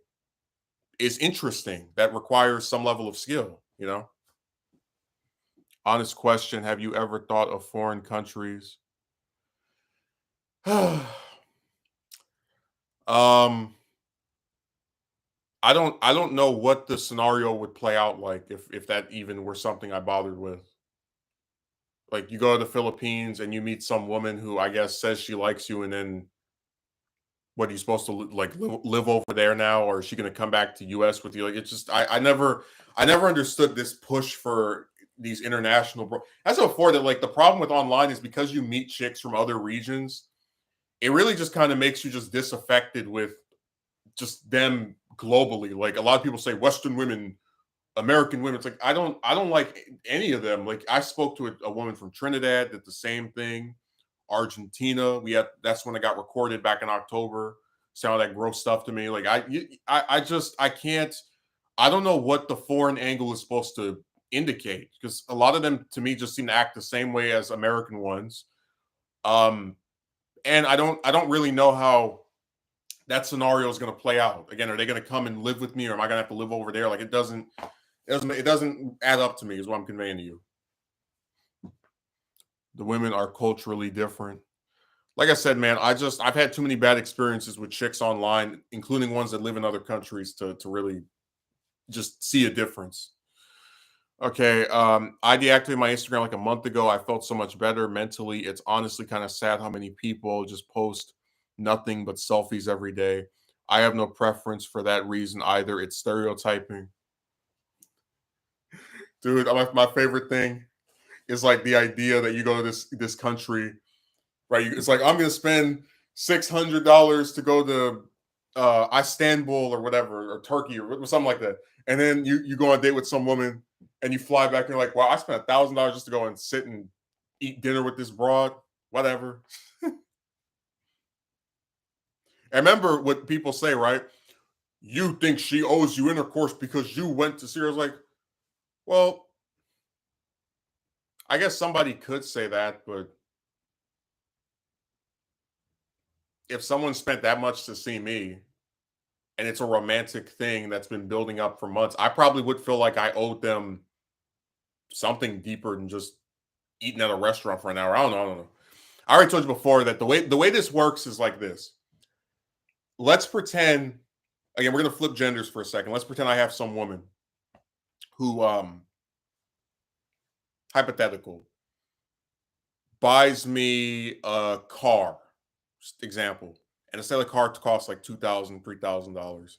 is interesting that requires some level of skill. Honest question, have you ever thought of foreign countries? um I don't know what the scenario would play out like if that even were something I bothered with. Like you go to the Philippines and you meet some woman who I guess says she likes you, and then what are you supposed to like live over there now, or is she going to come back to U.S. with you? Like it's just I never understood this push for these international. As before that, like the problem with online is because you meet chicks from other regions, it really just kind of makes you just disaffected with just them globally. Like a lot of people say Western women, American women. It's like I don't like any of them. Like I spoke to a woman from Trinidad that the same thing. Argentina, that's when it got recorded back in October. Sounded like gross stuff to me. Like I can't. I don't know what the foreign angle is supposed to indicate because a lot of them to me just seem to act the same way as American ones. Um, and I don't really know how that scenario is going to play out. Again, are they going to come and live with me, or am I going to have to live over there? Like it doesn't add up to me. Is what I'm conveying to you. The women are culturally different. Like I said, man, I've had too many bad experiences with chicks online, including ones that live in other countries, to really just see a difference. Okay, I deactivated my Instagram like a month ago. I felt so much better mentally. It's honestly kind of sad how many people just post nothing but selfies every day. I have no preference for that reason either. It's stereotyping. Dude, my favorite thing is like the idea that you go to this country, right? It's like I'm gonna spend $600 to go to Istanbul or whatever, or Turkey or something like that, and then you go on a date with some woman and you fly back and you're like, wow, I spent $1,000 just to go and sit and eat dinner with this broad, whatever. And remember what people say, right? You think she owes you intercourse because you went to see her. I was like, well, I guess somebody could say that, but if someone spent that much to see me and it's a romantic thing that's been building up for months, I probably would feel like I owed them something deeper than just eating at a restaurant for an hour. I don't know. I already told you before that the way this works is like this. Let's pretend again, we're gonna flip genders for a second. Let's pretend I have some woman who hypothetical buys me a car, just example, and instead of the car costs like $2,000, $3,000.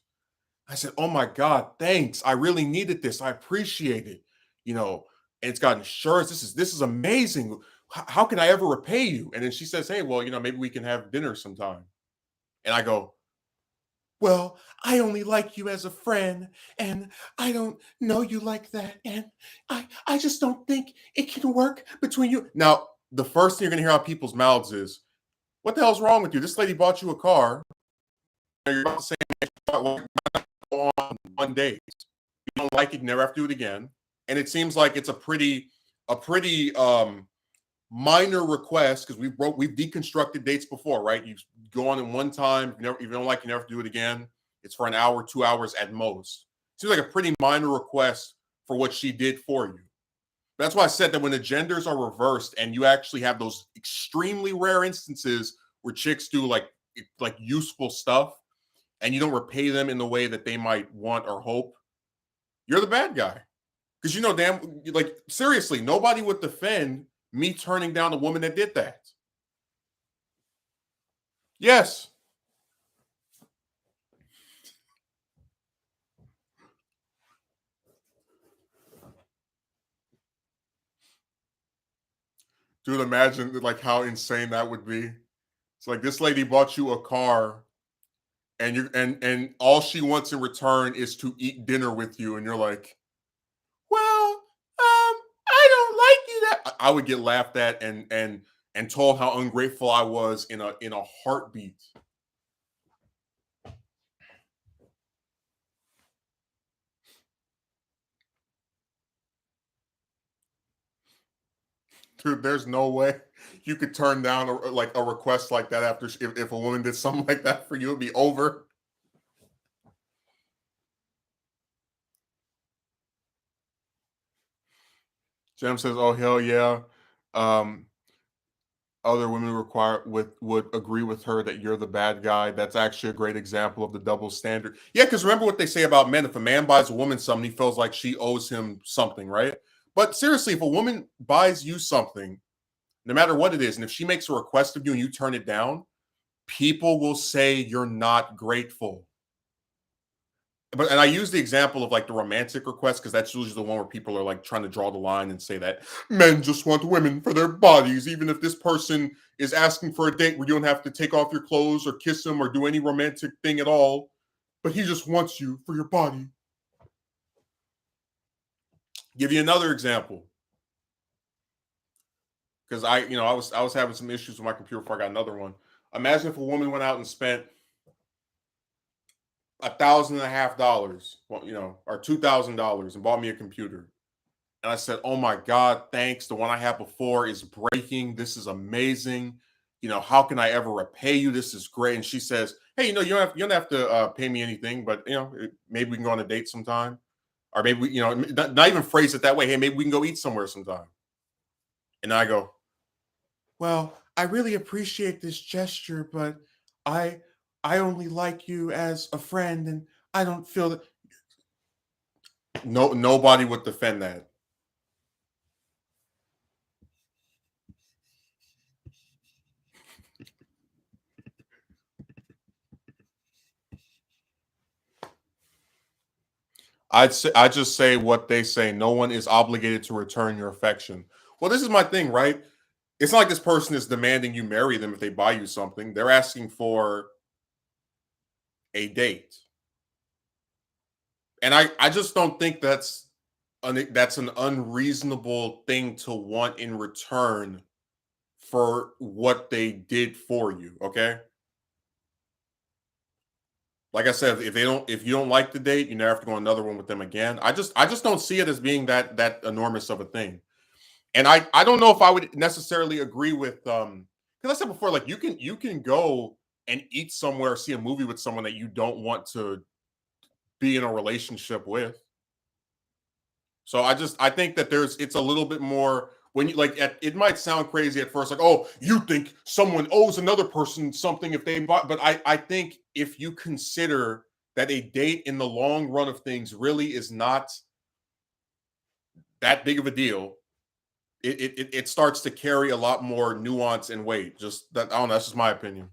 I said, "Oh my God, thanks! I really needed this. I appreciate it. You know, and it's got insurance. This is amazing. How can I ever repay you?" And then she says, "Hey, well, maybe we can have dinner sometime." And I go, "Well, I only like you as a friend, and I don't know you like that, and I just don't think it can work between you." Now, the first thing you're gonna hear out of people's mouths is, "What the hell's wrong with you? This lady bought you a car. And you're about to say well, on 1 day. You don't like it, you never have to do it again." And it seems like it's a pretty minor request because we've deconstructed dates before, right? You go on in one time, if you don't like, you never have to do it again. It's for an hour, 2 hours at most. Seems like a pretty minor request for what she did for you. That's why I said that when the genders are reversed and you actually have those extremely rare instances where chicks do like useful stuff and you don't repay them in the way that they might want or hope, you're the bad guy. Because damn, like seriously, nobody would defend me turning down a woman that did that. Yes. Dude, imagine like how insane that would be. It's like this lady bought you a car and and all she wants in return is to eat dinner with you, and you're like, "Well, I don't like you that." I would get laughed at and told how ungrateful I was in a heartbeat. Dude, there's no way you could turn down a request like that after if a woman did something like that for you, it'd be over. Jem says, "Oh hell yeah." Um, Other women would agree with her that you're the bad guy. That's actually a great example of the double standard. Yeah, because remember what they say about men. If a man buys a woman something, he feels like she owes him something, right? But seriously, if a woman buys you something, no matter what it is, and if she makes a request of you and you turn it down, people will say you're not grateful. And I use the example of like the romantic request because that's usually the one where people are like trying to draw the line and say that men just want women for their bodies, even if this person is asking for a date where you don't have to take off your clothes or kiss him or do any romantic thing at all, but he just wants you for your body. Give you another example because I was having some issues with my computer before I got another one. Imagine if a woman went out and spent $1,500, well, or $2,000 and bought me a computer. And I said, "Oh my God, thanks. The one I had before is breaking. This is amazing. How can I ever repay you? This is great." And she says, "Hey, you don't have to pay me anything, but maybe we can go on a date sometime, or maybe not even phrase it that way. Hey, maybe we can go eat somewhere sometime." And I go, "Well, I really appreciate this gesture, but I I only like you as a friend, and I don't feel that." No, nobody would defend that. I just say what they say. No one is obligated to return your affection. Well, this is my thing, right? It's not like this person is demanding you marry them if they buy you something. They're asking for a date. And I just don't think that's an unreasonable thing to want in return for what they did for you, okay? Like I said, if you don't like the date, you never have to go on another one with them again. I just don't see it as being that enormous of a thing. And I don't know if I would necessarily agree with because I said before, like you can go and eat somewhere, see a movie with someone that you don't want to be in a relationship with. So I think that it's a little bit more when you like it might sound crazy at first, like, oh, you think someone owes another person something if they bought, but I think if you consider that a date in the long run of things really is not that big of a deal, it starts to carry a lot more nuance and weight. Just that I don't know, that's just my opinion.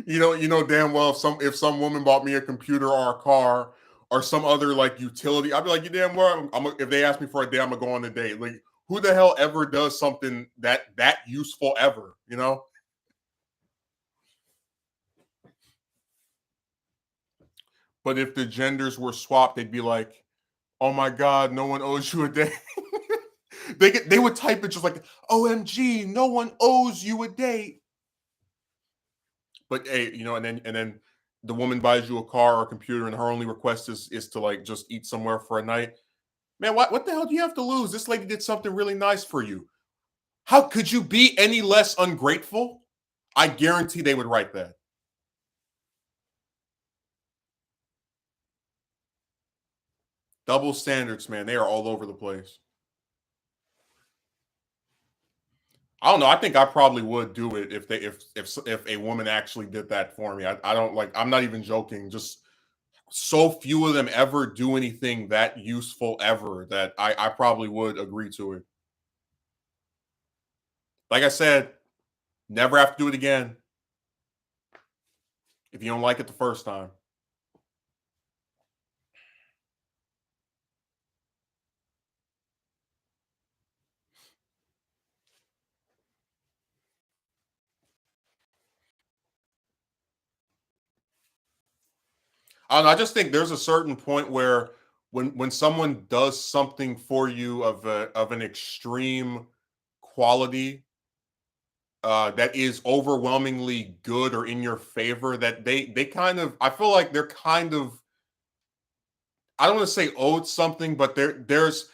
You know damn well if some woman bought me a computer or a car or some other like utility, I'd be like, you damn well, if they ask me for a date, I'm gonna go on a date. Like, who the hell ever does something that useful ever? You know. But if the genders were swapped, they'd be like, oh my god, no one owes you a date. They would type it just like, OMG, no one owes you a date. But hey, and then the woman buys you a car or a computer, and her only request is to like just eat somewhere for a night. Man, what the hell do you have to lose? This lady did something really nice for you. How could you be any less ungrateful? I guarantee they would write that. Double standards, man. They are all over the place. I don't know. I think I probably would do it if if a woman actually did that for me. I don't like. I'm not even joking. Just so few of them ever do anything that useful ever that I probably would agree to it. Like I said, never have to do it again if you don't like it the first time. I don't know, I just think there's a certain point where when someone does something for you of an extreme quality that is overwhelmingly good or in your favor, that they kind of I feel like they're kind of I don't want to say owed something, but there's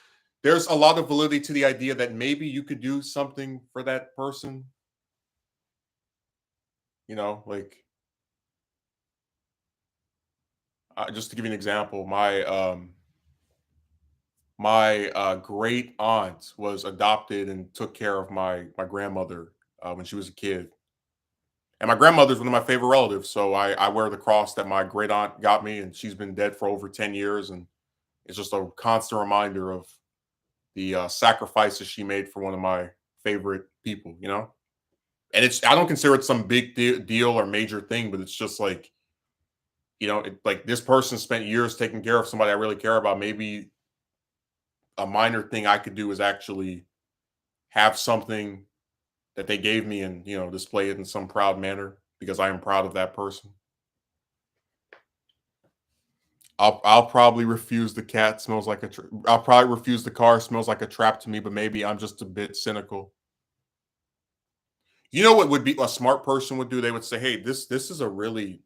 a lot of validity to the idea that maybe you could do something for that person. Like just to give you an example, my great aunt was adopted and took care of my grandmother when she was a kid. And my grandmother's one of my favorite relatives, so I wear the cross that my great aunt got me, and she's been dead for over 10 years, and it's just a constant reminder of the sacrifices she made for one of my favorite people. And it's I don't consider it some big deal or major thing, but it's just like like this person spent years taking care of somebody I really care about. Maybe a minor thing I could do is actually have something that they gave me and display it in some proud manner because I am proud of that person. I'll probably refuse the cat smells like a I'll probably refuse the car smells like a trap to me, but maybe I'm just a bit cynical. You know what would be a smart person would do? They would say, "Hey, this is a really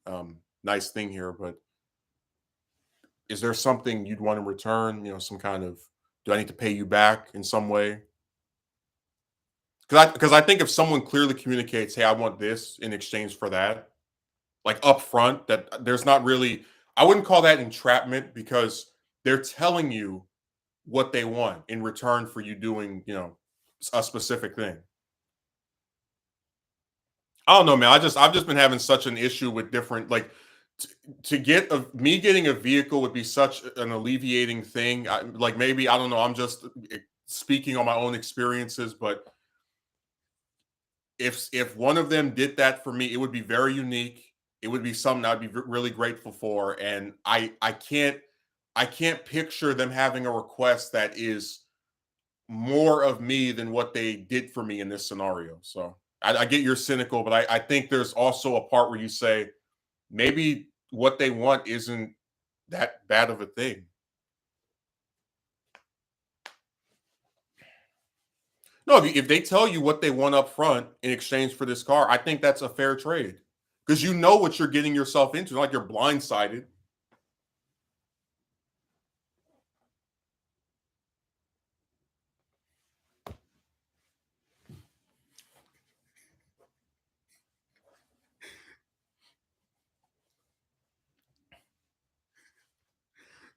nice thing here, but is there something you'd want in return? Some kind of do I need to pay you back in some way?" Because I think if someone clearly communicates, "Hey, I want this in exchange for that," like up front, that there's not really I wouldn't call that entrapment because they're telling you what they want in return for you doing, a specific thing. I don't know, man. I've just been having such an issue with different like t- to get me getting a vehicle would be such an alleviating thing. Like maybe I don't know. I'm just speaking on my own experiences, but if one of them did that for me, it would be very unique. It would be something I'd be really grateful for, and I can't picture them having a request that is more of me than what they did for me in this scenario. So I get you're cynical, but I think there's also a part where you say maybe what they want isn't that bad of a thing. No, if they tell you what they want up front in exchange for this car, I think that's a fair trade because you know what you're getting yourself into. Like you're blindsided.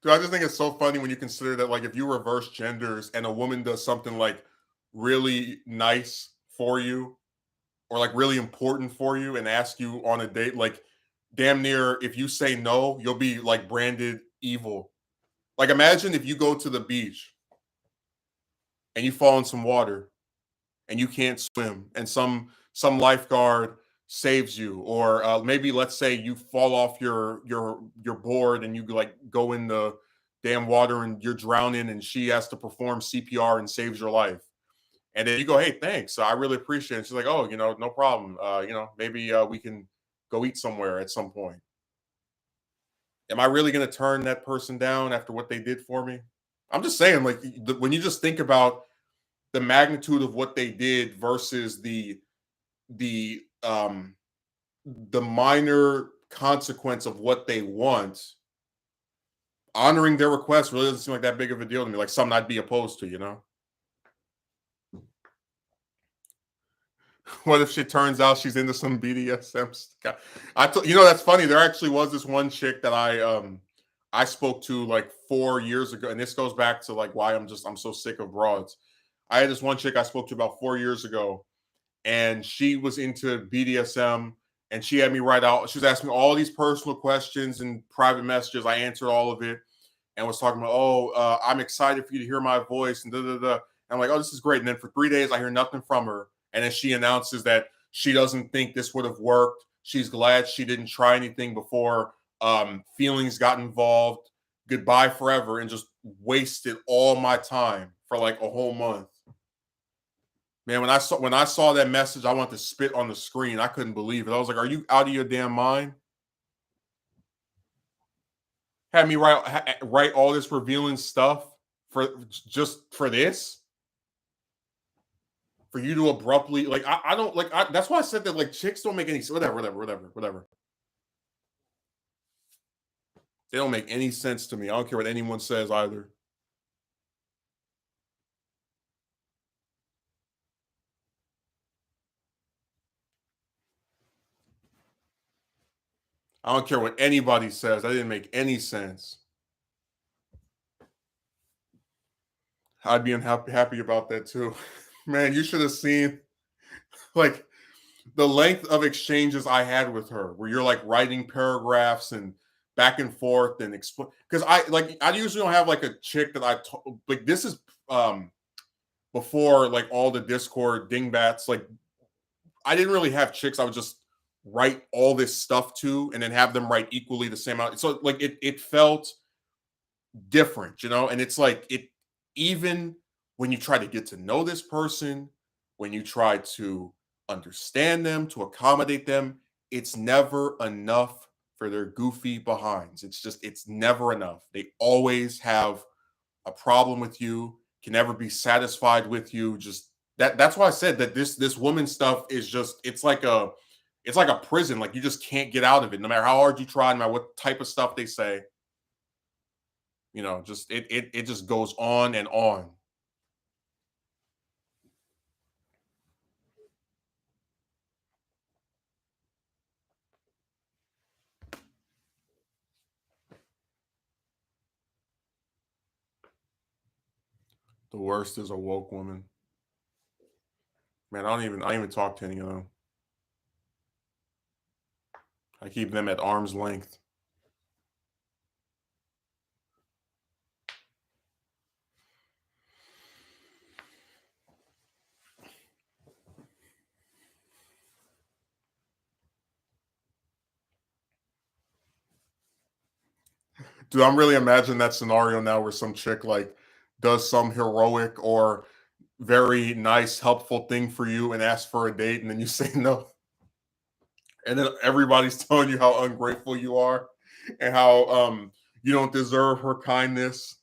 Dude, I just think it's so funny when you consider that, like, if you reverse genders and a woman does something like really nice for you or like really important for you and ask you on a date, like, damn near if you say no, you'll be like branded evil. Like, imagine if you go to the beach and you fall in some water and you can't swim and some lifeguard saves you, or maybe let's say you fall off your board and you like go in the damn water and you're drowning and she has to perform CPR and saves your life, and then you go, hey, thanks, I really appreciate it. She's like, oh, no problem, maybe we can go eat somewhere at some point. Am I really going to turn that person down after what they did for me? I'm just saying, like, when you just think about the magnitude of what they did versus the the minor consequence of what they want, honoring their request really doesn't seem like that big of a deal to me, like something I'd be opposed to. What if she turns out she's into some BDSM stuff? That's funny. There actually was this one chick that I spoke to like 4 years ago, and this goes back to like why I'm so sick of broads. I had this one chick I spoke to about 4 years ago, and she was into BDSM, and she had me write out. She was asking me all these personal questions and private messages. I answered all of it, and was talking about, oh, I'm excited for you to hear my voice and da da da. And I'm like, oh, this is great. And then for 3 days, I hear nothing from her, and then she announces that she doesn't think this would have worked. She's glad she didn't try anything before feelings got involved. Goodbye forever, and just wasted all my time for like a whole month. Man, when I saw that message, I wanted to spit on the screen. I couldn't believe it. I was like, "Are you out of your damn mind?" Had me write all this revealing stuff for this, for you to abruptly, like, I don't like. That's why I said that, like, chicks don't make any sense. Whatever, whatever, whatever, whatever. They don't make any sense to me. I don't care what anyone says either. I don't care what anybody says. That didn't make any sense. I'd be happy about that too. Man, you should have seen like the length of exchanges I had with her, where you're like writing paragraphs and back and forth and explain. Because I usually don't have like a chick that like this is before like all the Discord dingbats. Like, I didn't really have chicks I would just write all this stuff to and then have them write equally the same amount. So like it felt different. And it's like it, even when you try to get to know this person, when you try to understand them, to accommodate them, it's never enough for their goofy behinds. It's never enough. They always have a problem with you, can never be satisfied with you. Just that's why I said that this woman stuff is just, it's like a prison. Like, you just can't get out of it no matter how hard you try, no matter what type of stuff they say. Just it just goes on and on. The worst is a woke woman. Man, I don't even talk to any of them. I keep them at arm's length. Dude, I'm really imagining that scenario now where some chick like does some heroic or very nice, helpful thing for you and asks for a date, and then you say no. And then everybody's telling you how ungrateful you are and how you don't deserve her kindness.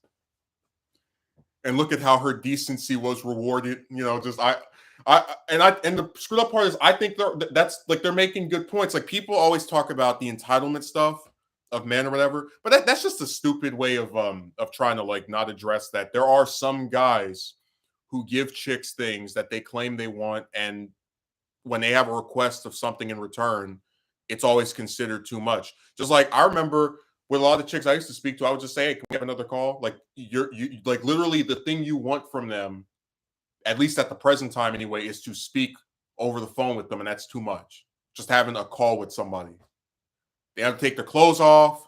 And look at how her decency was rewarded. Just and the screwed up part is, I think that's like, they're making good points. Like, people always talk about the entitlement stuff of men or whatever, but that's just a stupid way of trying to like not address that. There are some guys who give chicks things that they claim they want, and when they have a request of something in return, it's always considered too much. Just like, I remember with a lot of chicks I used to speak to, I would just say, "Hey, can we have another call?" Like you like literally the thing you want from them, at least at the present time anyway, is to speak over the phone with them, and that's too much. Just having a call with somebody. They have to take their clothes off.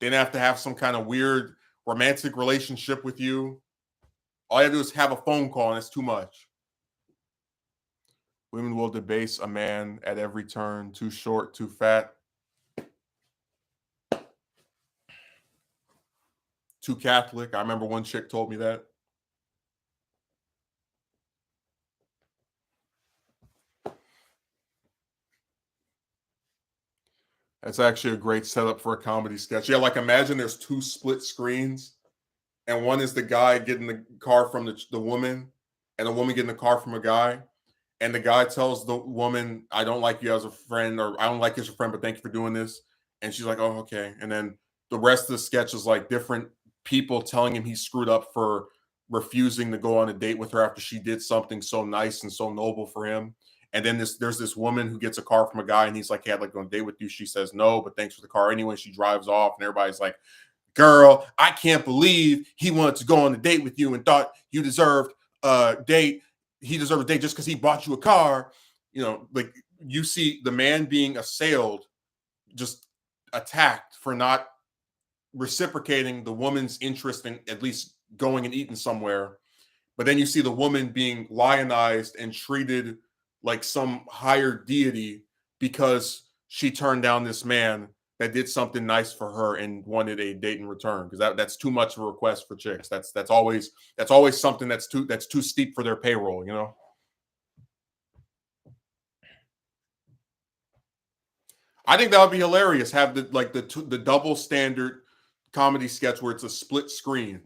They don't have to have some kind of weird romantic relationship with you. All you have to do is have a phone call, and it's too much. Women will debase a man at every turn. Too short, too fat, too Catholic. I remember one chick told me that. That's actually a great setup for a comedy sketch. Yeah, like imagine there's two split screens, and one is the guy getting the car from the woman, and the woman getting the car from a guy. And the guy tells the woman, "I don't like you as a friend, or I don't like you as a friend, but thank you for doing this." And she's like, "Oh, okay." And then the rest of the sketch is like different people telling him he's screwed up for refusing to go on a date with her after she did something so nice and so noble for him. And then there's this woman who gets a car from a guy, and he's like, "Hey, I'd like to go on a date with you." She says no, but thanks for the car anyway. She drives off, and everybody's like, "Girl, I can't believe he wanted to go on a date with you and thought you deserved a date. He deserved a date just because he bought you a car." Like you see the man being assailed, just attacked for not reciprocating the woman's interest in at least going and eating somewhere. But then you see the woman being lionized and treated like some higher deity because she turned down this man that did something nice for her and wanted a date in return, because that's too much of a request for chicks. That's always something that's too steep for their payroll. I think that would be hilarious. Have the double standard comedy sketch where it's a split screen.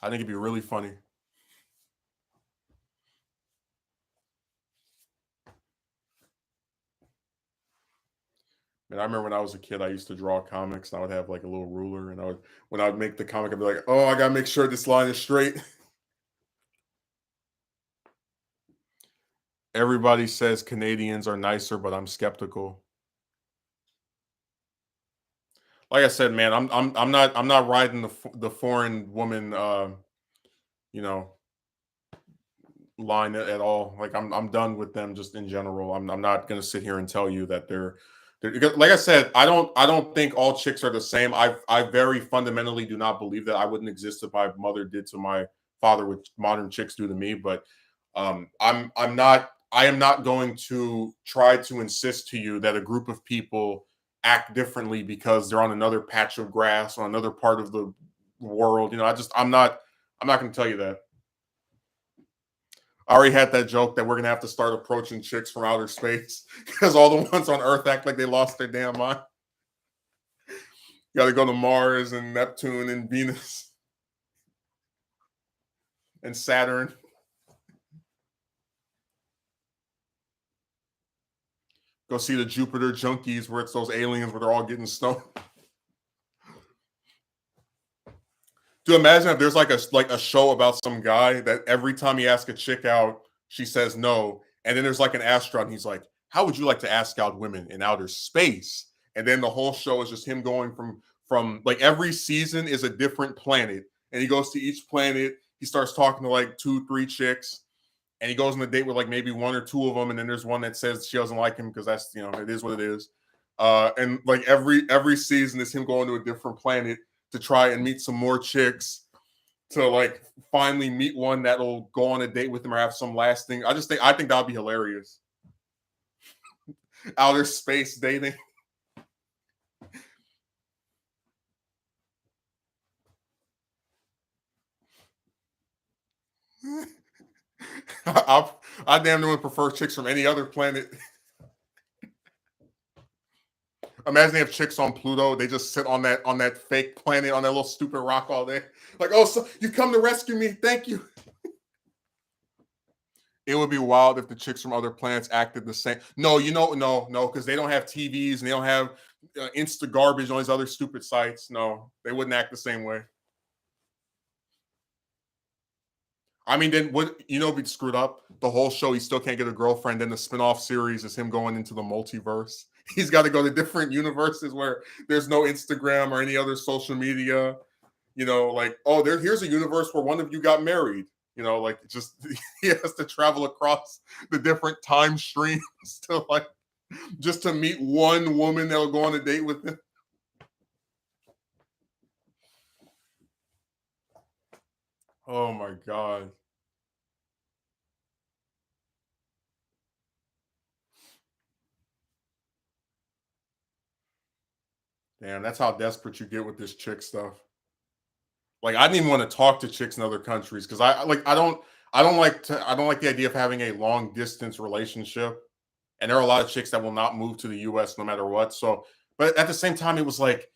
I think it'd be really funny. And I remember when I was a kid, I used to draw comics, and I would have like a little ruler, and when I would make the comic, I'd be like, "Oh, I gotta make sure this line is straight." Everybody says Canadians are nicer, but I'm skeptical. Like I said, man, I'm not riding the foreign woman, you know, line at all. Like I'm done with them just in general. I'm not gonna sit here and tell you that because like I said, I don't think all chicks are the same. I very fundamentally do not believe that. I wouldn't exist if my mother did to my father what modern chicks do to me. But I am not going to try to insist to you that a group of people act differently because they're on another patch of grass on another part of the world. I'm not going to tell you that. I already had that joke that we're gonna have to start approaching chicks from outer space because all the ones on Earth act like they lost their damn mind. You got to go to Mars and Neptune and Venus and Saturn. Go see the Jupiter junkies where it's those aliens where they're all getting stoned. Do imagine if there's like a show about some guy that every time he asks a chick out, she says no, and then there's like an astronaut. And he's like, "How would you like to ask out women in outer space?" And then the whole show is just him going from like every season is a different planet, and he goes to each planet. He starts talking to like two, three chicks, and he goes on a date with like maybe one or two of them, and then there's one that says she doesn't like him because that's it is what it is. And like every season is him going to a different planet to try and meet some more chicks to like finally meet one that'll go on a date with him or have some lasting. I think that'll be hilarious. Outer space dating. I damn near would prefer chicks from any other planet. Imagine they have chicks on Pluto. They just sit on that fake planet on that little stupid rock all day. Like, oh, so you come to rescue me? Thank you. It would be wild if the chicks from other planets acted the same. No, no, because they don't have TVs and they don't have Insta garbage and all these other stupid sites. No, they wouldn't act the same way. I mean, then what? You know, be screwed up. The whole show, he still can't get a girlfriend. Then the spinoff series is him going into the multiverse. He's got to go to different universes where there's no Instagram or any other social media. You know, like, oh, here's a universe where one of you got married. You know, like, just he has to travel across the different time streams to like just to meet one woman that'll go on a date with him. Oh my god. Damn, that's how desperate you get with this chick stuff. Like, I didn't even want to talk to chicks in other countries because I don't like the idea of having a long distance relationship. And there are a lot of chicks that will not move to the US no matter what. So, but at the same time, it was like,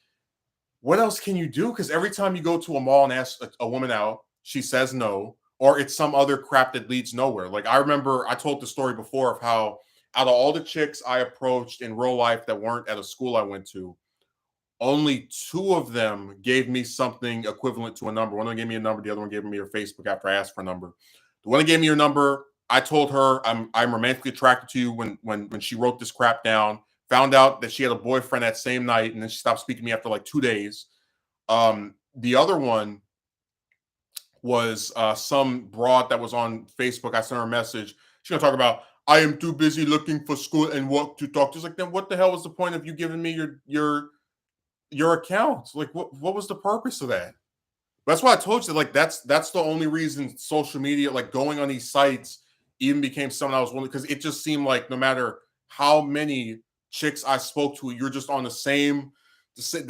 what else can you do? Because every time you go to a mall and ask a woman out, she says no, or it's some other crap that leads nowhere. Like, I remember I told the story before of how out of all the chicks I approached in real life that weren't at a school I went to, only two of them gave me something equivalent to a number. One of them gave me a number, the other one gave me her Facebook after I asked for a number. The one that gave me her number, I told her I'm romantically attracted to you when she wrote this crap down. Found out that she had a boyfriend that same night, and then she stopped speaking to me after like 2 days. The other one was some broad that was on Facebook. I sent her a message. She's gonna talk about I am too busy looking for school and work to talk. Just like, then what the hell was the point of you giving me your account? Like, what was the purpose of that? That's why I told you, like, that's the only reason social media, like going on these sites, even became something I was willing, because it just seemed like no matter how many chicks I spoke to, you're just on the same,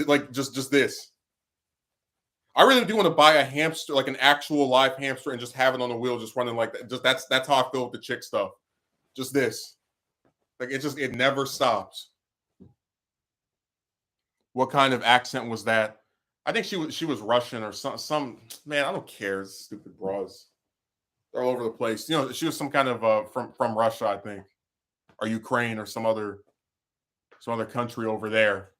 like just this. I really do want to buy a hamster, like an actual live hamster, and just have it on the wheel, just running like that. Just that's how I feel with the chick stuff. Just this, like it never stops. What kind of accent was that? I think she was Russian or some man. I don't care. Stupid bras. They're all over the place. You know, she was some kind of from Russia, I think, or Ukraine or some other country over there.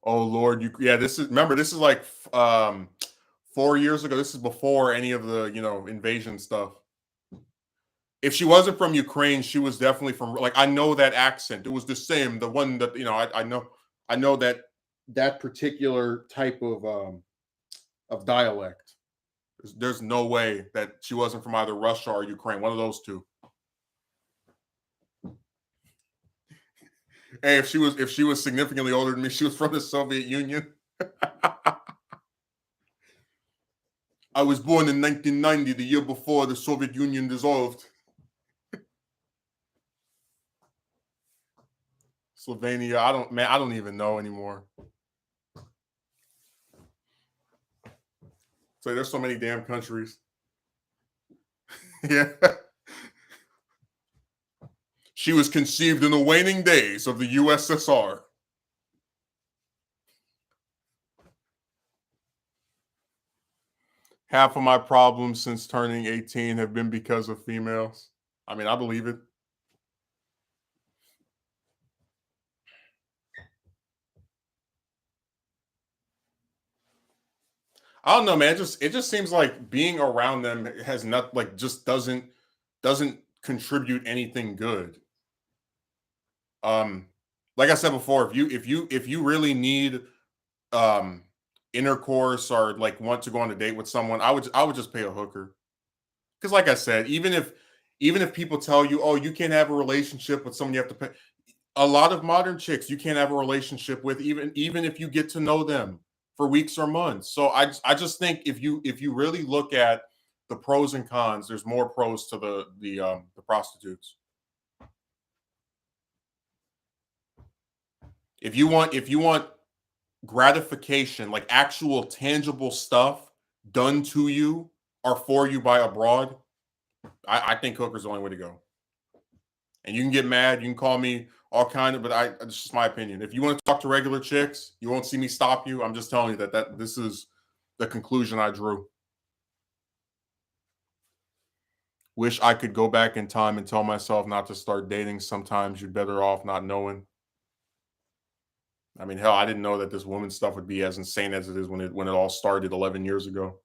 Oh Lord, yeah. This is like 4 years ago. This is before any of the invasion stuff. If she wasn't from Ukraine, she was definitely from, like, I know that accent. It was the same. The one that I know that particular type of dialect. There's no way that she wasn't from either Russia or Ukraine. One of those two. Hey, if she was significantly older than me, she was from the Soviet Union. I was born in 1990, the year before the Soviet Union dissolved. Slovenia, I don't even know anymore. So there's so many damn countries. Yeah. She was conceived in the waning days of the USSR. Half of my problems since turning 18 have been because of females. I mean, I believe it. I don't know, man. It just seems like being around them has not, like, just doesn't contribute anything good. Um, like I said before, if you really need um intercourse or like want to go on a date with someone, I would just pay a hooker. Because like I said, even if people tell you, oh, you can't have a relationship with someone you have to pay, a lot of modern chicks you can't have a relationship with, even if you get to know them for weeks or months. So I just think if you really look at the pros and cons, there's more pros to the prostitutes. If you want gratification, like actual tangible stuff done to you or for you by abroad, I think hooker's the only way to go. And you can get mad. You can call me all kind of, but it's just my opinion. If you want to talk to regular chicks, you won't see me stop you. I'm just telling you that this is the conclusion I drew. Wish I could go back in time and tell myself not to start dating. Sometimes you're better off not knowing. I mean, hell, I didn't know that this woman stuff would be as insane as it is when it all started 11 years ago.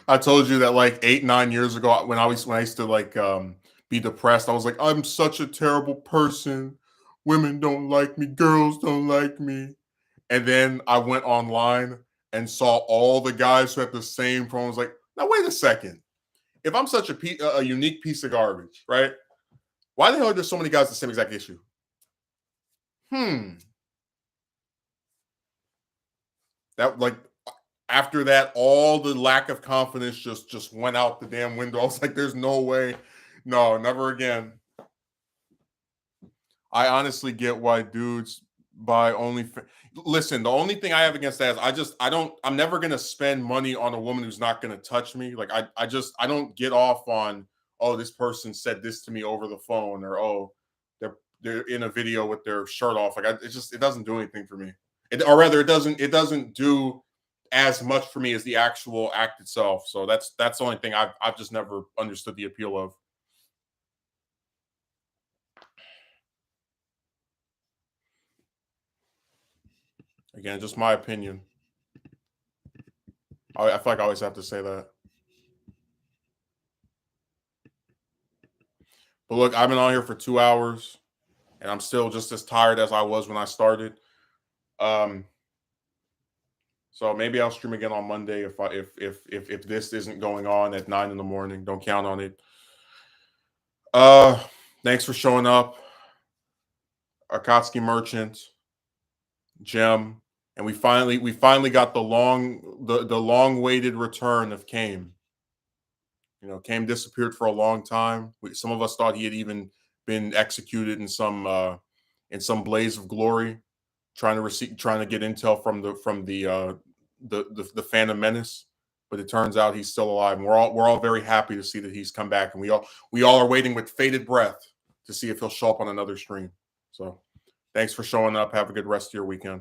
I told you that like 8, 9 years ago when I used to like be depressed, I was like, I'm such a terrible person. Women don't like me, girls don't like me. And then I went online and saw all the guys who had the same problem. I was like, now wait a second. If I'm such a unique piece of garbage, right? Why the hell are there so many guys with the same exact issue? Hmm. That like after that, all the lack of confidence just went out the damn window. I was like, there's no way. No, never again. I honestly get why dudes buy only. Listen, the only thing I have against that is I'm never gonna spend money on a woman who's not gonna touch me. Like I don't get off on, oh, this person said this to me over the phone, or oh, they're in a video with their shirt off. Like it doesn't do anything for me. Or rather, it doesn't do as much for me as the actual act itself. So that's the only thing I've just never understood the appeal of. Again, just my opinion. I feel like I always have to say that. But look, I've been on here for 2 hours, and I'm still just as tired as I was when I started. Um, so maybe I'll stream again on Monday if this isn't going on at 9 in the morning. Don't count on it. Uh, Thanks for showing up, Akatsuki Merchant, Gem, and we finally got the long waited return of Kame. Cam disappeared for a long time. Some of us thought he had even been executed in some blaze of glory, trying to get intel from the Phantom Menace. But it turns out he's still alive, and we're all very happy to see that he's come back, and we all are waiting with bated breath to see if he'll show up on another stream. So, thanks for showing up. Have a good rest of your weekend.